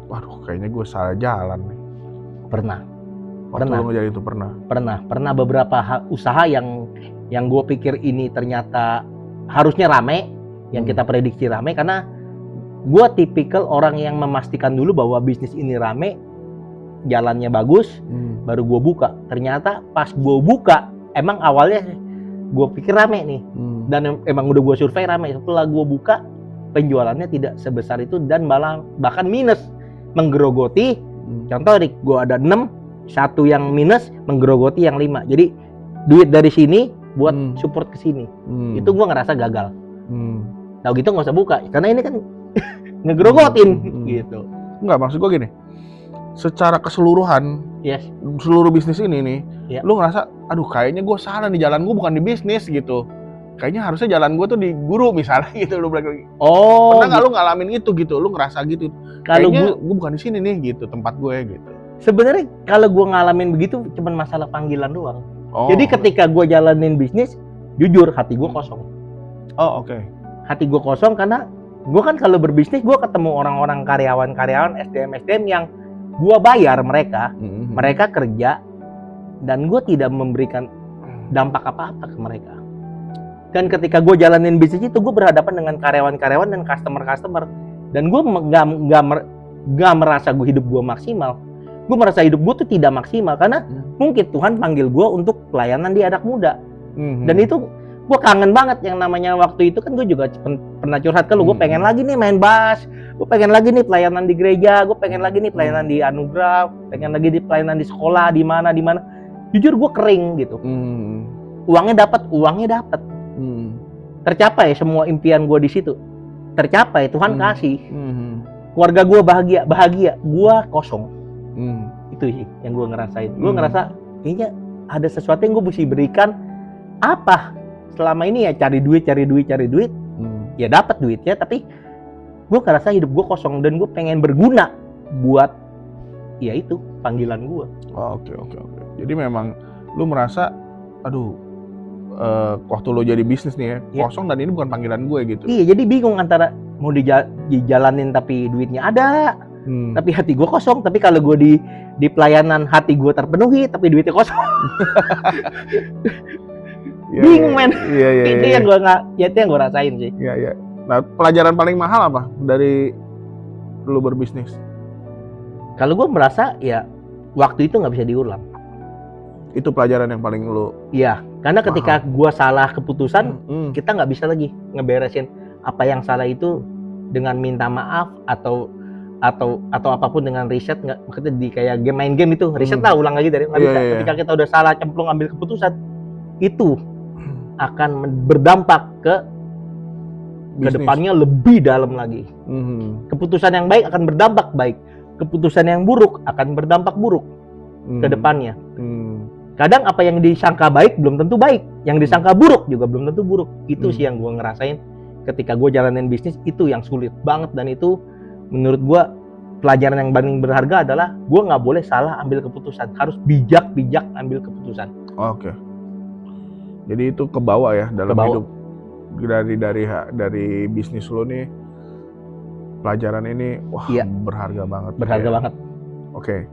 waduh kayaknya gue salah jalan nih. Pernah. Waktu lu ngejar itu pernah? Pernah beberapa usaha yang gue pikir ini ternyata harusnya rame, yang kita prediksi rame, karena gue tipikal orang yang memastikan dulu bahwa bisnis ini rame, jalannya bagus, baru gue buka. Ternyata pas gue buka, emang awalnya gue pikir rame nih, dan emang udah gue survei rame. Setelah gue buka, penjualannya tidak sebesar itu dan bahkan minus, menggerogoti. Contoh nih, gue ada 6, satu yang minus menggerogoti yang 5. Jadi duit dari sini buat support ke sini. Itu gue ngerasa gagal. Tahu gitu nggak usah buka, karena ini kan ngegrogotin gitu. Enggak, maksud gue gini. Secara keseluruhan, seluruh bisnis ini nih, lu ngerasa, aduh kayaknya gue salah nih, jalan gue bukan di bisnis gitu. Kayaknya harusnya jalan gue tuh di guru misalnya gitu, lu bilang lagi. Oh, pernah nggak lu ngalamin itu gitu, lu ngerasa gitu? Kalau kayaknya gue bukan di sini nih gitu, tempat gue gitu. Sebenarnya kalau gue ngalamin begitu, cuman masalah panggilan doang. Jadi ketika gue jalanin bisnis, jujur hati gue kosong. Oh oke. Hati gue kosong karena gue kan kalau berbisnis gue ketemu orang-orang karyawan SDM yang gue bayar mereka, mereka kerja, dan gue tidak memberikan dampak apa-apa ke mereka. Dan ketika gue jalanin bisnis itu, gue berhadapan dengan karyawan-karyawan dan customer, dan gue nggak merasa hidup gue maksimal. Gue merasa hidup gue tuh tidak maksimal karena mungkin Tuhan panggil gue untuk pelayanan di anak muda. Dan itu gue kangen banget, yang namanya waktu itu kan gue juga pernah curhat ke lu, gue pengen lagi nih main bass, gue pengen lagi nih pelayanan di gereja, gue pengen lagi nih pelayanan di Anugerah, pengen lagi di pelayanan di sekolah, di mana. Jujur gue kering gitu. Uangnya dapat. Tercapai semua impian gue di situ. Tercapai, Tuhan kasih. Keluarga gue bahagia, gue kosong. Itu sih yang gue ngerasain. Gue ngerasa kayaknya ada sesuatu yang gue mesti berikan. Apa selama ini ya cari duit, ya dapat duitnya, tapi gue ngerasa hidup gue kosong dan gue pengen berguna buat ya itu panggilan gue. Oke. Jadi memang lu merasa, aduh, waktu lo jadi bisnis nih ya, kosong dan ini bukan panggilan gue gitu. Iya, jadi bingung antara mau dijalanin tapi duitnya ada, tapi hati gue kosong. Tapi kalau gue di pelayanan hati gue terpenuhi tapi duitnya kosong. Bingung men. Itu yang gue rasain sih. Iya. Nah, pelajaran paling mahal apa dari lu berbisnis? Kalau gue merasa ya waktu itu nggak bisa diulang. Itu pelajaran yang paling lu. Iya, karena ketika gue salah keputusan, kita nggak bisa lagi ngeberesin apa yang salah itu dengan minta maaf atau apapun dengan riset. Nggak, maksudnya di kayak main game itu riset lah, ulang lagi dari nggak bisa. Ketika kita udah salah cemplung ambil keputusan, itu akan berdampak ke depannya lebih dalam lagi. Keputusan yang baik akan berdampak baik, keputusan yang buruk akan berdampak buruk ke depannya. Kadang apa yang disangka baik belum tentu baik, yang disangka buruk juga belum tentu buruk. Itu sih yang gue ngerasain ketika gue jalanin bisnis, itu yang sulit banget. Dan itu menurut gue pelajaran yang paling berharga adalah gue nggak boleh salah ambil keputusan, harus bijak ambil keputusan. Oke. Jadi itu kebawa ya dalam hidup dari bisnis lo nih, pelajaran ini berharga banget. Banget. Oke.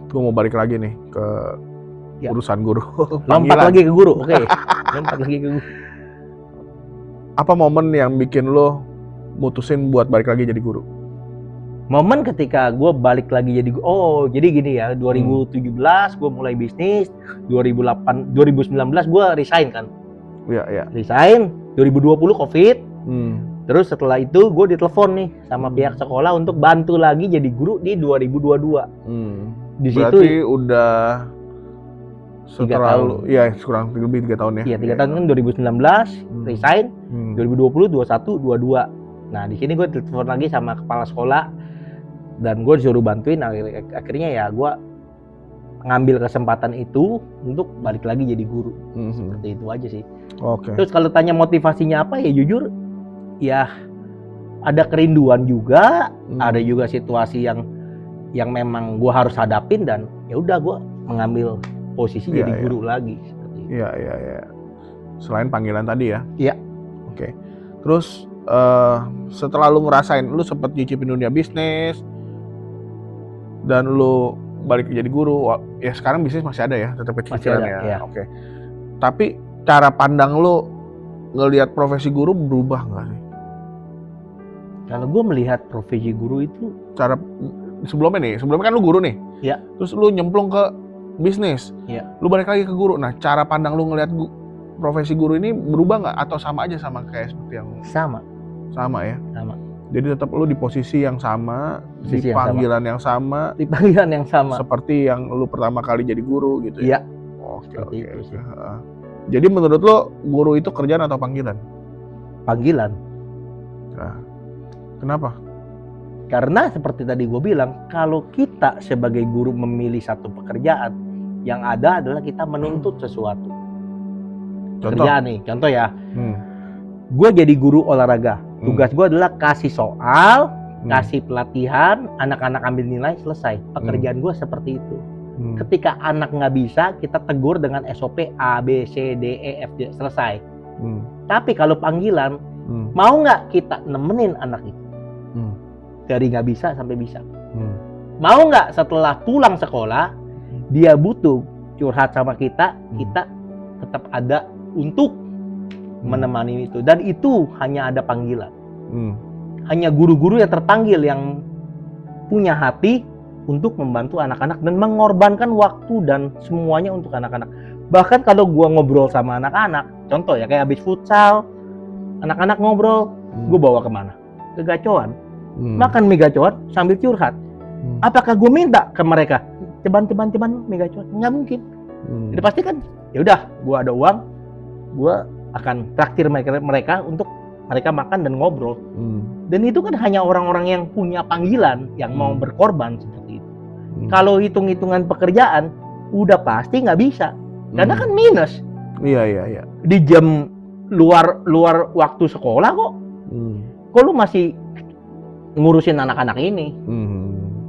Gue mau balik lagi nih ke urusan guru. Lompat lagi ke guru. Oke. Lompat lagi ke guru. Apa momen yang bikin lo mutusin buat balik lagi jadi guru? Momen ketika gue balik lagi jadi jadi gini ya, 2017 gue mulai bisnis, 2019 gue resign kan. Iya. Resign, 2020 Covid. Terus setelah itu gue ditelepon nih sama pihak sekolah untuk bantu lagi jadi guru di 2022. Di situ berarti udah kurang lebih 3 tahun ya. Iya, 3 tahun kan 2019 resign, 2020, 21, 22. Nah, di sini gue telepon lagi sama kepala sekolah dan gue disuruh bantuin. Akhirnya ya gue ngambil kesempatan itu untuk balik lagi jadi guru. Seperti itu aja sih. Oke. Terus kalau tanya motivasinya apa, ya jujur ya ada kerinduan juga, ada juga situasi yang memang gue harus hadapin, dan ya udah gue mengambil posisi jadi guru lagi. Iya. Selain panggilan tadi ya. Iya. Oke. Terus setelah lu ngerasain, lu sempet nyicipin dunia bisnis, dan lu balik jadi guru, ya sekarang bisnis masih ada ya, tetap kecil-kecilan ya. Iya. Oke. Tapi cara pandang lu ngelihat profesi guru berubah nggak sih? Kalau gue melihat profesi guru itu Sebelumnya kan lu guru nih. Iya. Terus lu nyemplung ke bisnis. Iya. Lu balik lagi ke guru. Nah, cara pandang lu ngelihat profesi guru ini berubah nggak atau sama aja sama kayak seperti yang sama ya? Sama. Jadi tetap lu di posisi yang sama, di panggilan yang sama. Di panggilan yang sama. Seperti yang lu pertama kali jadi guru gitu ya? Iya. Oke. Jadi menurut lu guru itu kerjaan atau panggilan? Panggilan. Nah, kenapa? Karena seperti tadi gue bilang, kalau kita sebagai guru memilih satu pekerjaan, yang ada adalah kita menuntut sesuatu. Contoh ya, gue jadi guru olahraga. Tugas gue adalah kasih soal, kasih pelatihan, anak-anak ambil nilai, selesai. Pekerjaan gue seperti itu. Ketika anak nggak bisa, kita tegur dengan SOP A, B, C, D, E, F, G, selesai. Tapi kalau panggilan, mau nggak kita nemenin anak itu? Dari nggak bisa sampai bisa. Mau nggak setelah pulang sekolah, dia butuh curhat sama kita, kita tetap ada untuk menemani itu. Dan itu hanya ada panggilan. Hanya guru-guru yang terpanggil yang punya hati untuk membantu anak-anak dan mengorbankan waktu dan semuanya untuk anak-anak. Bahkan kalau gua ngobrol sama anak-anak, contoh ya kayak habis futsal, anak-anak ngobrol, gua bawa kemana? Ke gacoan. Makan mie gacoan sambil curhat. Apakah gue minta ke mereka ceban mie gacoan? Nggak mungkin. Jadi pasti kan ya udah, gue ada uang, gue akan traktir mereka untuk mereka makan dan ngobrol. Dan itu kan hanya orang-orang yang punya panggilan yang mau berkorban seperti itu. Kalau hitung-hitungan pekerjaan udah pasti nggak bisa, karena kan minus. Iya. Di jam luar waktu sekolah kok. Kok lu masih ngurusin anak-anak ini.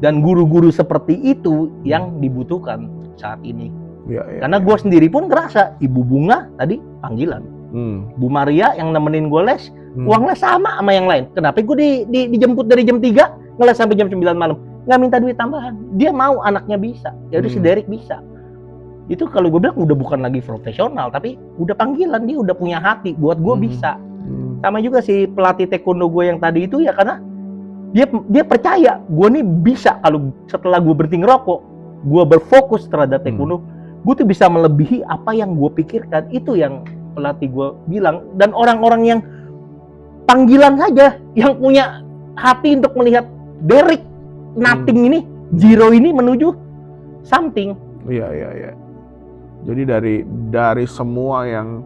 Dan guru-guru seperti itu yang dibutuhkan saat ini. Karena gue sendiri pun ngerasa Ibu Bunga tadi panggilan. Bu Maria yang nemenin gue les, uangnya sama yang lain. Kenapa gue dijemput dari jam 3 ngeles sampai jam 9 malam, nggak minta duit tambahan. Dia mau anaknya bisa. Ya udah si Derek bisa. Itu kalau gue bilang udah bukan lagi profesional, tapi udah panggilan, dia udah punya hati buat gue bisa. Sama juga si pelatih taekwondo gue yang tadi itu ya, karena dia percaya gue nih bisa. Kalau setelah gue berhenti ngerokok, gue berfokus terhadap taekwondo, gue tuh bisa melebihi apa yang gue pikirkan. Itu yang pelatih gue bilang. Dan orang-orang yang panggilan saja, yang punya hati untuk melihat Derek nothing ini, zero ini menuju something. Iya. Jadi dari semua yang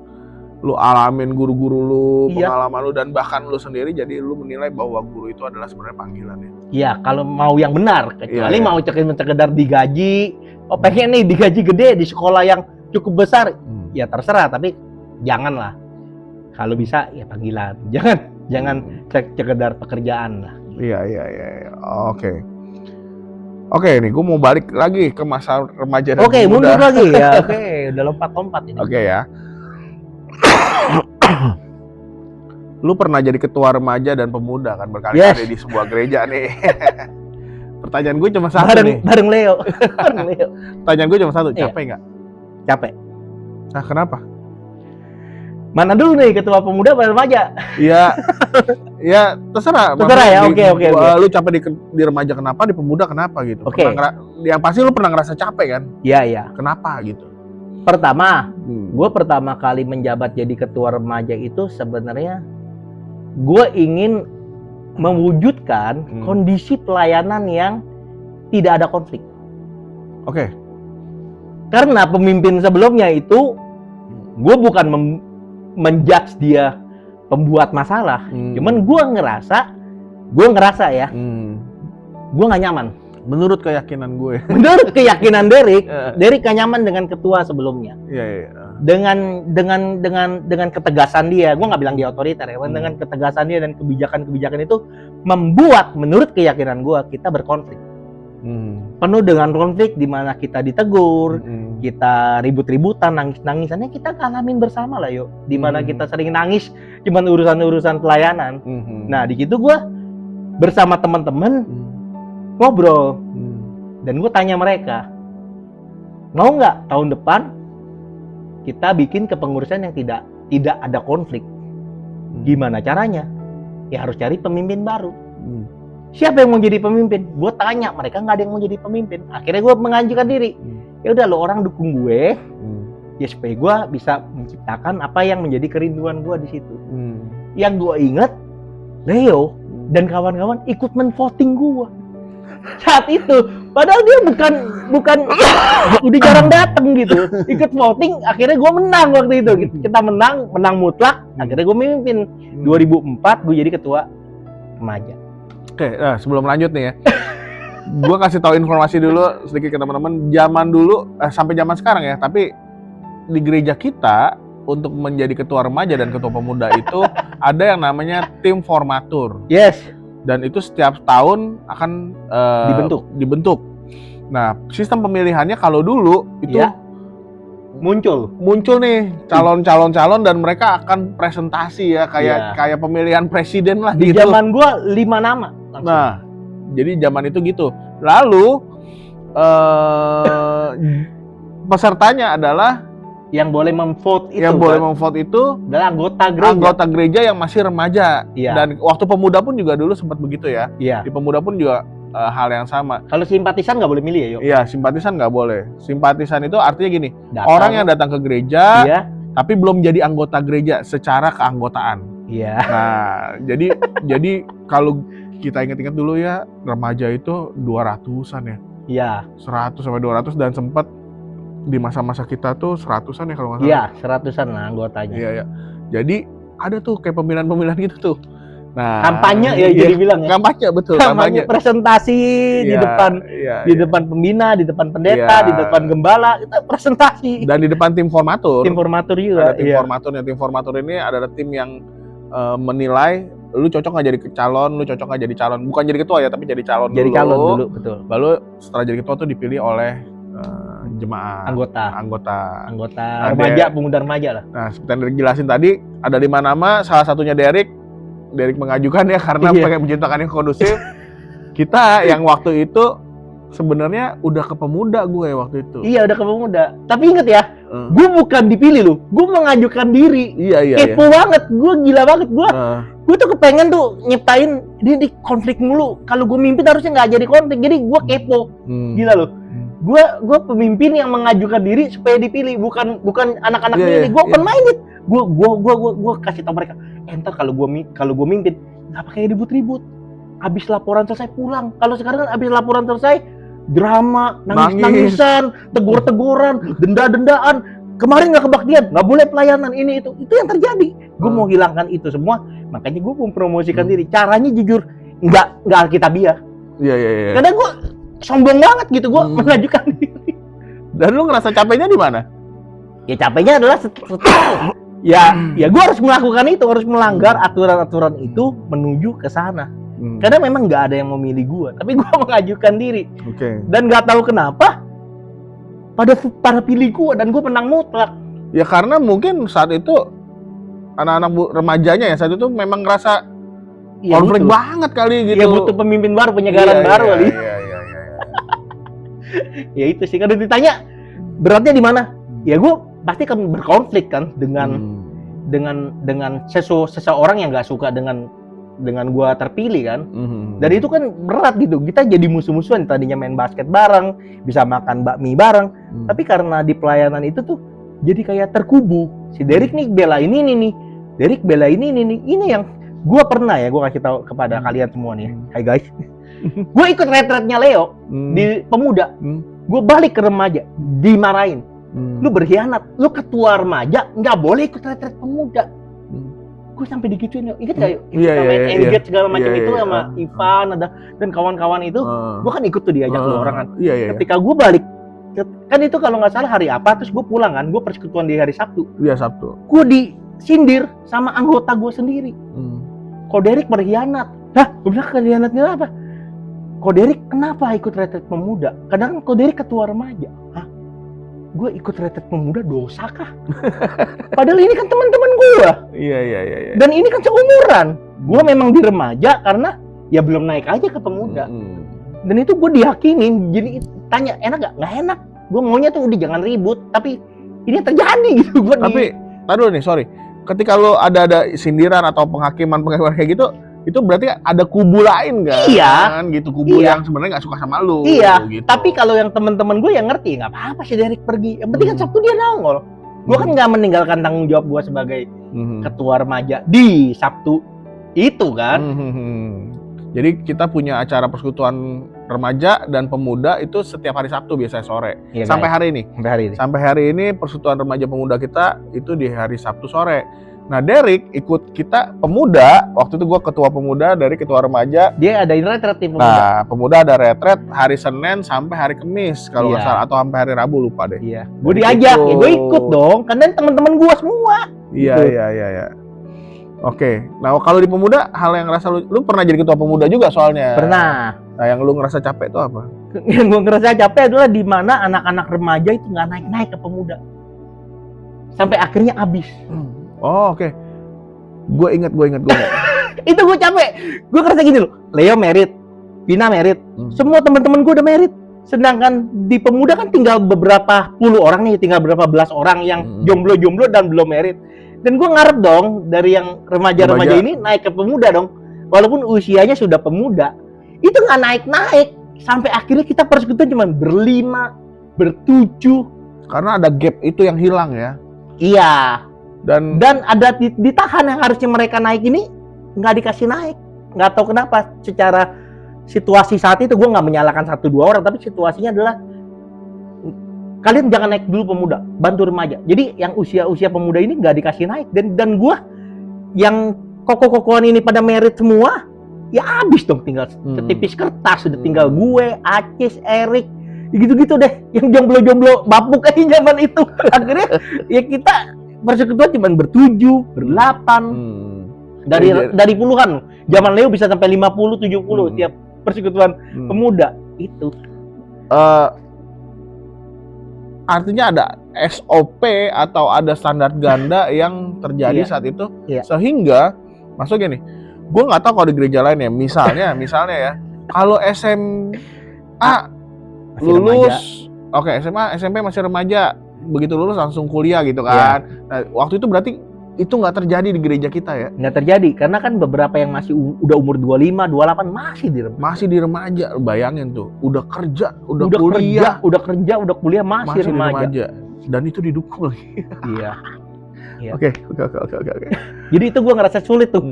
lu alamin, guru-guru lu, pengalaman lu, dan bahkan lu sendiri, jadi lu menilai bahwa guru itu adalah sebenarnya panggilan ya? Iya, kalau mau yang benar. Kecuali mau sekedar digaji, pengen nih digaji gede di sekolah yang cukup besar, ya terserah, tapi janganlah. Kalau bisa ya panggilan, jangan sekedar pekerjaan lah. Iya. Oke, nih gue mau balik lagi ke masa remaja dan pemuda. Mundur lagi ya. Udah lompat-lompat ini. Oke ya. Lu pernah jadi ketua remaja dan pemuda kan berkali-kali di sebuah gereja nih. Pertanyaan gue cuma satu nih. Bareng Leo. Pertanyaan gue cuma satu, capek nggak? Capek. Nah, kenapa? Mana dulu nih, ketua pemuda atau remaja? Ya terserah. Terserah ya, oke. Lu capek di remaja kenapa, di pemuda kenapa gitu? Oke. Yang pasti lu pernah ngerasa capek kan? Iya. Kenapa gitu? Pertama, gue pertama kali menjabat jadi ketua remaja itu sebenarnya gue ingin mewujudkan kondisi pelayanan yang tidak ada konflik. Oke. Karena pemimpin sebelumnya itu gue bukan menjudge dia pembuat masalah, cuman gue ngerasa ya, gue nggak nyaman. Menurut keyakinan gue. Menurut keyakinan Derek gak nyaman dengan ketua sebelumnya. Iya. Dengan ketegasan dia, gue nggak bilang dia otoriter ya, dengan ketegasan dia dan kebijakan-kebijakan itu membuat menurut keyakinan gue kita berkonflik. Penuh dengan konflik di mana kita ditegur, kita ribut-ributan, nangis-nangisannya kita alamin bersama lah yuk. Di mana kita sering nangis cuman urusan-urusan pelayanan. Nah, di situ gue bersama teman-teman ngobrol. Dan gue tanya mereka, mau nggak tahun depan kita bikin kepengurusan yang tidak ada konflik? Gimana caranya? Ya harus cari pemimpin baru. Siapa yang mau jadi pemimpin? Gue tanya, mereka nggak ada yang mau jadi pemimpin. Akhirnya gue mengajukan diri. Ya udah, lo orang dukung gue, ya supaya gue bisa menciptakan apa yang menjadi kerinduan gue di situ. Yang gue ingat, Leo dan kawan-kawan ikut men-voting gue saat itu. Padahal dia bukan udah jarang datang gitu. Ikut voting, akhirnya gue menang waktu itu. Kita menang mutlak. Akhirnya gue memimpin. 2004 gue jadi ketua remaja. Oke, nah sebelum lanjut nih ya, gue kasih tahu informasi dulu sedikit ke teman-teman. Zaman dulu sampai zaman sekarang ya, tapi di gereja kita untuk menjadi ketua remaja dan ketua pemuda itu ada yang namanya tim formatur. Yes. Dan itu setiap tahun akan dibentuk. Nah, sistem pemilihannya kalau dulu itu muncul nih calon dan mereka akan presentasi ya kayak pemilihan presiden lah di gitu. Zaman gua 5 nama langsung. Nah, jadi zaman itu gitu. Lalu pesertanya adalah yang boleh memvote itu. Yang boleh memvote itu adalah anggota gereja yang masih remaja. Dan waktu pemuda pun juga dulu sempat begitu ya. Di pemuda pun juga hal yang sama. Kalau simpatisan nggak boleh milih ya, Yuk? Iya, simpatisan nggak boleh. Simpatisan itu artinya gini, orang yang datang ke gereja, tapi belum jadi anggota gereja secara keanggotaan. Iya. Nah, jadi kalau kita ingat-ingat dulu ya, remaja itu 200-an ya. Iya. 100 sampai 200 dan sempat di masa-masa kita tuh 100-an ya kalau nggak salah. Iya, 100-an lah anggotanya. Iya. Jadi ada tuh kayak pemilihan gitu tuh. Nah, kampanye ya jadi bilang ya. Kampanye betul. Kampanye presentasi di depan pembina, di depan pendeta, di depan gembala, kita presentasi. Dan di depan tim formatur. Tim formatur juga. Ada tim formaturnya. Tim formatur ini adalah tim yang menilai lu cocok nggak jadi calon, lu cocok nggak jadi calon. Bukan jadi ketua ya, tapi jadi calon dulu. Jadi calon dulu, betul. Lalu setelah jadi ketua tuh dipilih oleh jemaat. Anggota remaja, pemuda remaja lah. Nah, seperti yang dijelasin tadi, ada 5 nama, salah satunya Derek mengajukan ya karena pengen menciptakan yang kondusif. Kita yang waktu itu sebenarnya udah ke pemuda gue waktu itu. Iya, udah ke pemuda. Tapi inget ya, gue bukan dipilih loh, gue mengajukan diri. Iya. Kepo banget, gue gila banget, gue tuh kepengen tuh nyiptain di konflik mulu. Kalau gue mimpin harusnya nggak jadi konflik, jadi gue kepo. Gila loh. Gue pemimpin yang mengajukan diri supaya dipilih, bukan anak-anak milih. Gue open minded. Gue kasih tau mereka, entar kalau gue mimpin nggak pakai ribut-ribut. Habis laporan selesai pulang. Kalau sekarang kan habis laporan selesai drama, nangis-nangisan, tegur-teguran, denda-dendaan. Kemarin nggak kebaktian, nggak boleh pelayanan ini itu yang terjadi. Gue mau hilangkan itu semua, makanya gue mempromosikan diri. Caranya jujur, nggak alkitabiah. Iya. Karena gue sombong banget gitu, gue mengajukan diri. Dan lu ngerasa capeknya di mana? Ya capeknya adalah ya gue harus melakukan itu, harus melanggar aturan-aturan itu menuju ke sana. Karena memang nggak ada yang memilih gue, tapi gue mengajukan diri. Dan nggak tahu kenapa pada pilih gue dan gue menang mutlak. Ya karena mungkin saat itu anak-anak remajanya ya saat itu memang ngerasa konflik banget kali gitu. Ya butuh pemimpin baru, penyegaran baru kali. Iya. Ya itu sih, kalau ditanya beratnya di mana? Ya gue pasti kan berkonflik kan dengan seseorang yang nggak suka dengan gue terpilih kan. Dan itu kan berat gitu. Kita jadi musuh-musuhan, tadinya main basket bareng, bisa makan bakmi bareng. Tapi karena di pelayanan itu tuh jadi kayak terkubu. Si Derek nih bela ini nih. Derek bela ini nih. Ini yang gue pernah ya, gue kasih tahu kepada kalian semua nih. Hai guys. Gue ikut retretnya Leo di pemuda. Gue balik ke remaja, dimarahin. Lu berkhianat, lu ketua remaja, nggak boleh ikut retret pemuda. Gue sampai digituin, inget gak yuk? Engage segala macam itu sama Ivan dan kawan-kawan itu. Gue kan ikut tuh diajak tuh orang kan. Ketika gue balik, kan itu kalau nggak salah hari apa, terus gue pulang kan, gue persekutuan di hari Sabtu. Iya, Sabtu. Gue disindir sama anggota gue sendiri. Kok Derek berkhianat? Hah? Gue bilang khianatnya apa? Kok Derek kenapa ikut retret pemuda? Kadang kok Derek ketua remaja. Hah? Gue ikut retret pemuda dosa kah? Padahal ini kan teman-teman gue. Iya. Dan ini kan seumuran. Gue memang di remaja karena ya belum naik aja ke pemuda. Dan itu gue diyakinin. Jadi tanya enak gak? Nggak enak. Gue maunya tuh udah jangan ribut. Tapi ini terjadi gitu. Tapi, tadi nih, sorry. Ketika lo ada sindiran atau penghakiman kayak gitu, itu berarti ada kubu lain kan? Iya. Gitu, kubu yang sebenarnya nggak suka sama lo. Iya. Gitu. Tapi kalau yang teman-teman gue yang ngerti, nggak apa-apa sih Derek pergi. Yang penting kan Sabtu dia nongol. Gue kan nggak meninggalkan tanggung jawab gue sebagai ketua remaja di Sabtu itu kan. Jadi kita punya acara persekutuan remaja dan pemuda itu setiap hari Sabtu biasanya sore. Iya, Sampai hari ini. Sampai hari ini persekutuan remaja pemuda kita itu di hari Sabtu sore. Nah, Derek ikut kita pemuda. Waktu itu gua ketua pemuda dari ketua remaja. Dia ada retret di pemuda. Nah, pemuda ada retret hari Senin sampai hari Kamis kalau nggak salah, atau sampai hari Rabu, lupa deh. Iya. Gue diajak, ya gue ikut dong. Karena teman-teman gua semua. Iya. Oke, nah kalau di pemuda hal yang ngerasa lu pernah jadi ketua pemuda juga soalnya. Pernah. Nah, yang lu ngerasa capek itu apa? Yang gue ngerasa capek adalah di mana anak-anak remaja itu nggak naik-naik ke pemuda. Sampai akhirnya habis. Oh, oke. Gue inget. Itu gue capek. Gue ngerasa gini loh. Leo merit, Vina merit, semua teman-teman gue udah merit. Sedangkan di pemuda kan tinggal beberapa puluh orang nih, tinggal berapa belas orang yang jomblo-jomblo dan belum merit. Dan gue ngarep dong dari yang remaja-remaja ini naik ke pemuda dong. Walaupun usianya sudah pemuda, itu nggak naik-naik. Sampai akhirnya kita persekutuan cuma berlima, bertujuh. Karena ada gap itu yang hilang ya. Iya. Dan ada ditahan yang harusnya mereka naik ini nggak dikasih naik. Nggak tahu kenapa. Secara situasi saat itu gue nggak menyalahkan 1-2 orang, tapi situasinya adalah kalian jangan naik dulu pemuda, bantu remaja. Jadi yang usia pemuda ini nggak dikasih naik. Dan gue yang koko-kokoan ini pada merit semua, ya habis dong, tinggal setipis kertas. Sudah tinggal gue, Acis, Erik, gitu-gitu deh. Yang jomblo-jomblo bapuk aja zaman itu. Akhirnya ya kita persekutuan cuma bertujuh, berdelapan. Dari puluhan. Zaman Leo bisa sampai 50-70 tiap persekutuan pemuda itu. Artinya ada SOP atau ada standar ganda yang terjadi saat itu, sehingga maksudnya gini, gue nggak tahu kalau di gereja lain ya, misalnya ya, kalau SMA lulus, oke, SMA, SMP masih remaja, begitu lulus langsung kuliah gitu kan. Nah, waktu itu berarti itu nggak terjadi di gereja kita ya? Nggak terjadi, karena kan beberapa yang masih udah umur 25, 28 masih di remaja. Bayangin tuh, udah kerja, udah kuliah, udah kuliah masih remaja. Dan itu didukung lagi. Iya. Oke. Jadi itu gue ngerasa sulit tuh.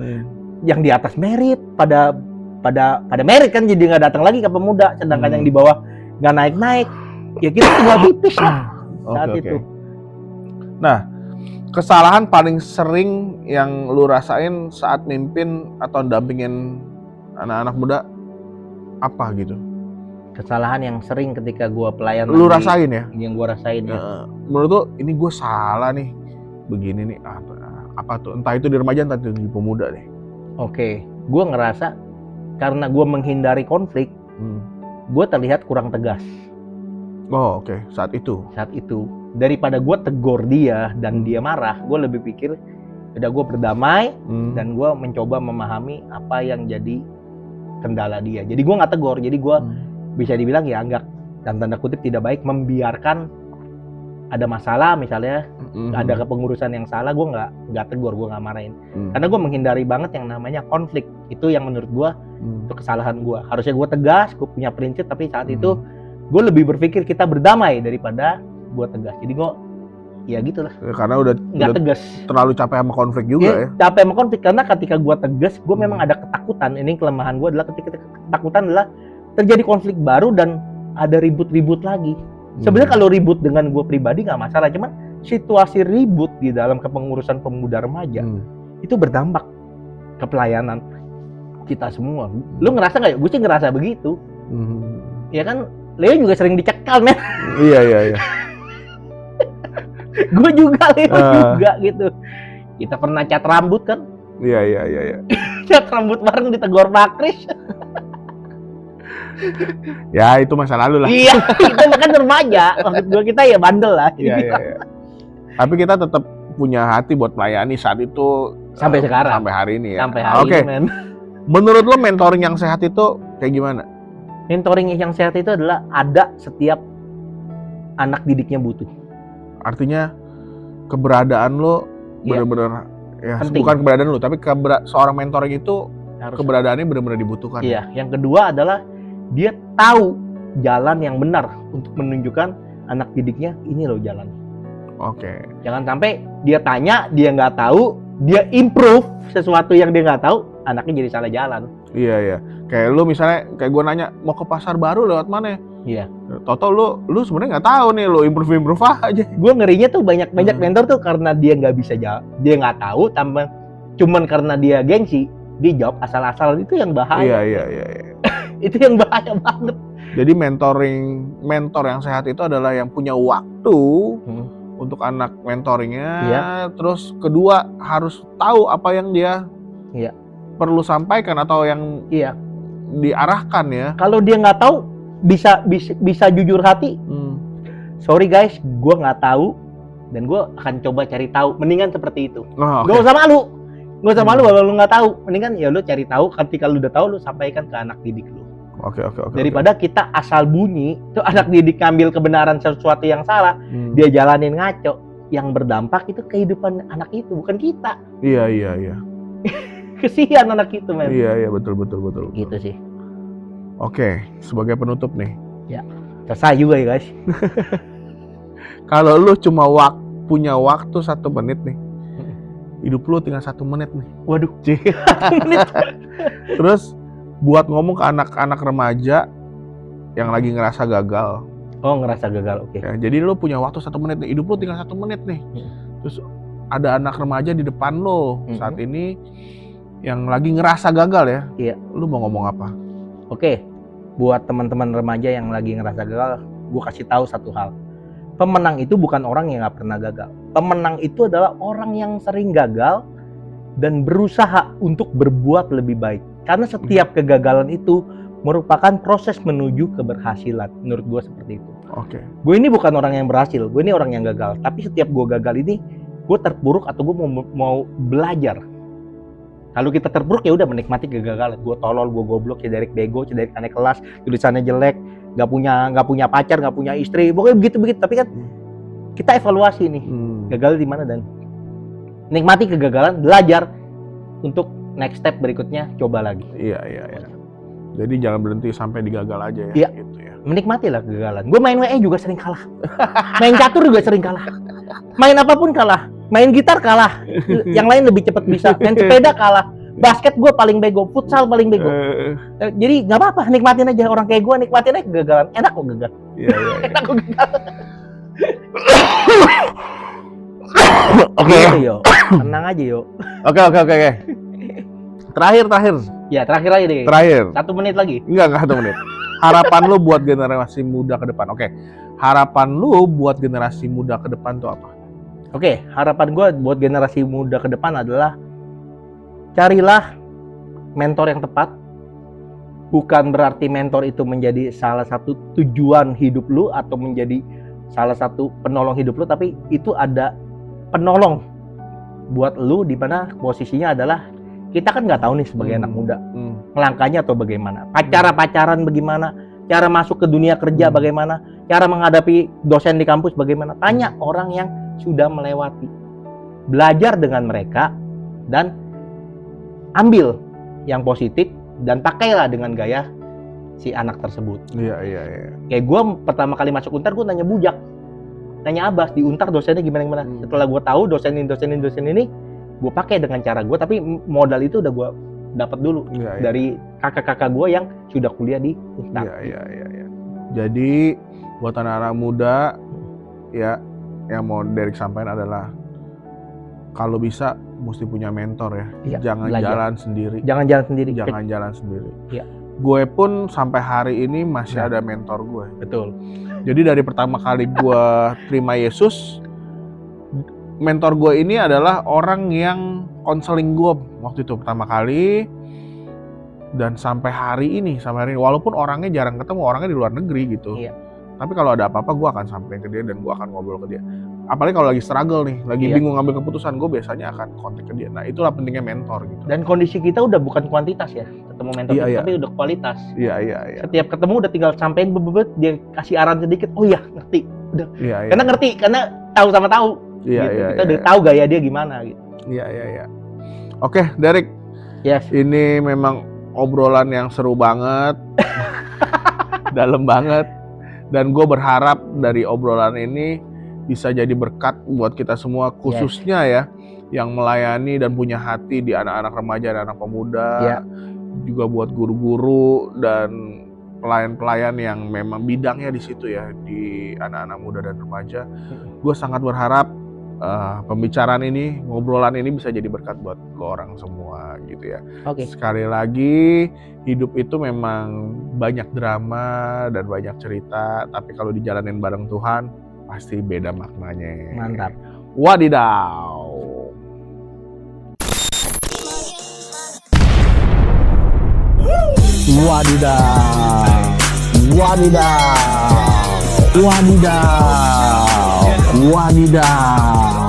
Yang di atas merit pada merit kan, jadi nggak datang lagi ke pemuda, sedangkan yang di bawah nggak naik-naik. Ya kita tinggal tipis lah saat itu. Nah, kesalahan paling sering yang lu rasain saat mimpin atau dampingin anak-anak muda apa gitu? Kesalahan yang sering ketika gua pelayanan. Lu rasain ya? Yang gua rasain ya. Menurut lu ini gua salah nih. Begini nih apa tuh? Entah itu di remaja, entah itu di pemuda deh. Oke, gua ngerasa karena gua menghindari konflik, gua terlihat kurang tegas. Oh, oke. Saat itu. Daripada gue tegur dia dan dia marah, gue lebih pikir udah gue berdamai dan gue mencoba memahami apa yang jadi kendala dia. Jadi gue nggak tegur, jadi gue bisa dibilang ya anggap dan tanda kutip tidak baik membiarkan ada masalah, misalnya ada kepengurusan yang salah, gue nggak tegur, gue nggak marahin. Karena gue menghindari banget yang namanya konflik. Itu yang menurut gue itu kesalahan gue. Harusnya gue tegas, gue punya prinsip, tapi saat itu gue lebih berpikir kita berdamai daripada gue tegas. Jadi gue ya gitulah. Karena udah tegas. Terlalu capek sama konflik juga ya. Capek sama konflik karena ketika gue tegas, gue memang ada ketakutan. Ini kelemahan gue adalah ketika ketakutan adalah terjadi konflik baru dan ada ribut-ribut lagi. Sebenarnya kalau ribut dengan gue pribadi nggak masalah, cuman situasi ribut di dalam kepengurusan pemuda remaja itu berdampak ke pelayanan kita semua. Lu ngerasa nggak ya? Gue sih ngerasa begitu. Ya kan, Leo juga sering dicekal, men. Iya. Gue juga, Leo juga gitu. Kita pernah cat rambut kan? Iya. Cat rambut bareng ditegur Pak Kris. Ya itu masa lalu lah. Iya, itu kan remaja. Maksud gue kita ya bandel lah. Iya. Tapi kita tetap punya hati buat melayani saat itu sampai sekarang. Sampai hari ini ya. Sampai hari ini, men. Menurut lo mentoring yang sehat itu kayak gimana? Mentoring yang sehat itu adalah ada setiap anak didiknya butuh. Artinya keberadaan lo Iya. benar-benar ya Penting. bukan keberadaan lo, tapi seorang mentoring itu Harus. keberadaannya benar-benar dibutuhkan. Iya. Yang kedua adalah dia tahu jalan yang benar untuk menunjukkan anak didiknya ini loh jalan. Oke. Jangan sampai dia tanya, dia nggak tahu, dia improve sesuatu yang dia nggak tahu, anaknya jadi salah jalan. Iya. Kayak lu misalnya, kayak gue nanya mau ke pasar baru lewat mana? Iya. Toto lu sebenarnya nggak tahu nih, lu improve aja. Gue ngerinya tuh banyak mentor tuh karena dia nggak bisa jawab, dia nggak taru, tambah cuman karena dia gengsi, dia jawab asal-asal, itu yang bahaya. Iya. Itu yang bahaya banget. Jadi mentor yang sehat itu adalah yang punya waktu untuk anak mentoringnya. Iya. Terus kedua harus tahu apa yang dia Iya. perlu sampaikan atau yang Iya. diarahkan ya. Kalau dia nggak tahu, bisa jujur hati. Sorry guys, gue nggak tahu dan gue akan coba cari tahu. Mendingan seperti itu. Oh, Gak usah malu. Kalau lu nggak tahu. Mendingan ya lu cari tahu. Ketika lu udah tahu, lu sampaikan ke anak didik lu. Oke. Daripada kita asal bunyi, tuh anak didik ambil kebenaran sesuatu yang salah, dia jalanin ngaco. Yang berdampak itu kehidupan anak itu, bukan kita. Iya. Kesian anak itu, men. Iya, betul. Gitu sih. Oke, sebagai penutup nih. Ya, selesai juga ya guys. Kalau lu cuma punya waktu 1 menit nih, hidup lu tinggal 1 menit nih. Waduh, 1 menit. Terus buat ngomong ke anak-anak remaja yang lagi ngerasa gagal. Oh, ngerasa gagal, oke. Ya, jadi lu punya waktu 1 menit nih, hidup lu tinggal 1 menit nih. Terus ada anak remaja di depan lo saat ini yang lagi ngerasa gagal ya. Iya. Lu mau ngomong apa? Oke, buat teman-teman remaja yang lagi ngerasa gagal, gue kasih tahu satu hal. Pemenang itu bukan orang yang nggak pernah gagal. Pemenang itu adalah orang yang sering gagal dan berusaha untuk berbuat lebih baik. Karena setiap kegagalan itu merupakan proses menuju keberhasilan. Menurut gue seperti itu. Oke. Gue ini bukan orang yang berhasil, gue ini orang yang gagal. Tapi setiap gue gagal ini, gue terpuruk atau gue mau belajar. Kalau kita terpuruk ya udah menikmati kegagalan. Gue tolol, gue goblok, Cederik bego, Cederik aneh kelas, tulisannya jelek, nggak punya pacar, nggak punya istri, pokoknya begitu. Tapi kan kita evaluasi nih, gagal di mana dan nikmati kegagalan, belajar untuk next step berikutnya, coba lagi. Iya. Jadi jangan berhenti sampai digagal aja ya. Iya. Gitu ya. Menikmatilah kegagalan. Gue main WE juga sering kalah, main catur juga sering kalah, main apapun kalah. Main gitar kalah, yang lain lebih cepat bisa. Main sepeda kalah, basket gue paling bego, futsal paling bego. Jadi nggak apa-apa, nikmatin aja. Orang kayak gue nikmatin aja kegagalan. Enak kok gagal. Iya. Enak kok gagal. Oke. Gitu, yo. Tenang aja yo. Oke. Terakhir. Ya terakhir aja deh. 1 menit lagi. Enggak 1 menit. Harapan lu buat generasi muda ke depan. Oke. Harapan lu buat generasi muda ke depan tuh apa? Oke, harapan gue buat generasi muda ke depan adalah carilah mentor yang tepat. Bukan berarti mentor itu menjadi salah satu tujuan hidup lu atau menjadi salah satu penolong hidup lu, tapi itu ada penolong buat lu di mana posisinya adalah kita kan nggak tahu nih sebagai anak muda melangkahnya atau bagaimana, pacaran bagaimana, cara masuk ke dunia kerja bagaimana, cara menghadapi dosen di kampus bagaimana. Tanya orang yang sudah melewati, belajar dengan mereka dan ambil yang positif dan pakailah dengan gaya si anak tersebut. Iya. Kayak gue pertama kali masuk Untar, gue nanya Bujak, nanya Abbas di Untar dosennya gimana. Setelah gue tahu dosen ini, gue pakai dengan cara gue, tapi modal itu udah gue dapat dulu dari kakak-kakak gue yang sudah kuliah di Untar. Iya. Jadi buat anak-anak muda ya, yang mau Derek sampaikan adalah kalau bisa mesti punya mentor ya. Iya, Jangan belajar. jalan sendiri. Jangan jalan sendiri. Iya. Gue pun sampai hari ini masih ada mentor gue. Betul. Jadi dari pertama kali gue terima Yesus, mentor gue ini adalah orang yang konseling gue waktu itu pertama kali. Dan sampai hari ini, walaupun orangnya jarang ketemu, orangnya di luar negeri gitu. Iya. Tapi kalau ada apa-apa gue akan sampein ke dia dan gue akan ngobrol ke dia. apalagi kalau lagi struggle nih, lagi Iya. bingung ngambil keputusan, gue biasanya akan kontak ke dia. Nah, itulah pentingnya mentor gitu. Dan kondisi kita udah bukan kuantitas ya, ketemu mentor Iya, kita, iya. tapi udah kualitas. Iya. Setiap ketemu udah tinggal sampein bebet, dia kasih arahan sedikit, oh iya ngerti, udah. Iya. Karena ngerti, karena tahu sama tahu. Iya, gitu. iya. Kita udah tahu gaya dia gimana gitu. Iya. Oke, Derek. Yes. Ini memang obrolan yang seru banget, dalam banget. Dan gue berharap dari obrolan ini bisa jadi berkat buat kita semua, khususnya ya yang melayani dan punya hati di anak-anak remaja dan anak pemuda, juga buat guru-guru dan pelayan-pelayan yang memang bidangnya di situ ya, di anak-anak muda dan remaja. Gue sangat berharap pembicaraan ini, ngobrolan ini bisa jadi berkat buat lo orang semua gitu ya. Sekali lagi, hidup itu memang banyak drama dan banyak cerita, tapi kalau dijalanin bareng Tuhan pasti beda maknanya. Mantap. Wadidaw.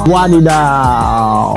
Wadidaw.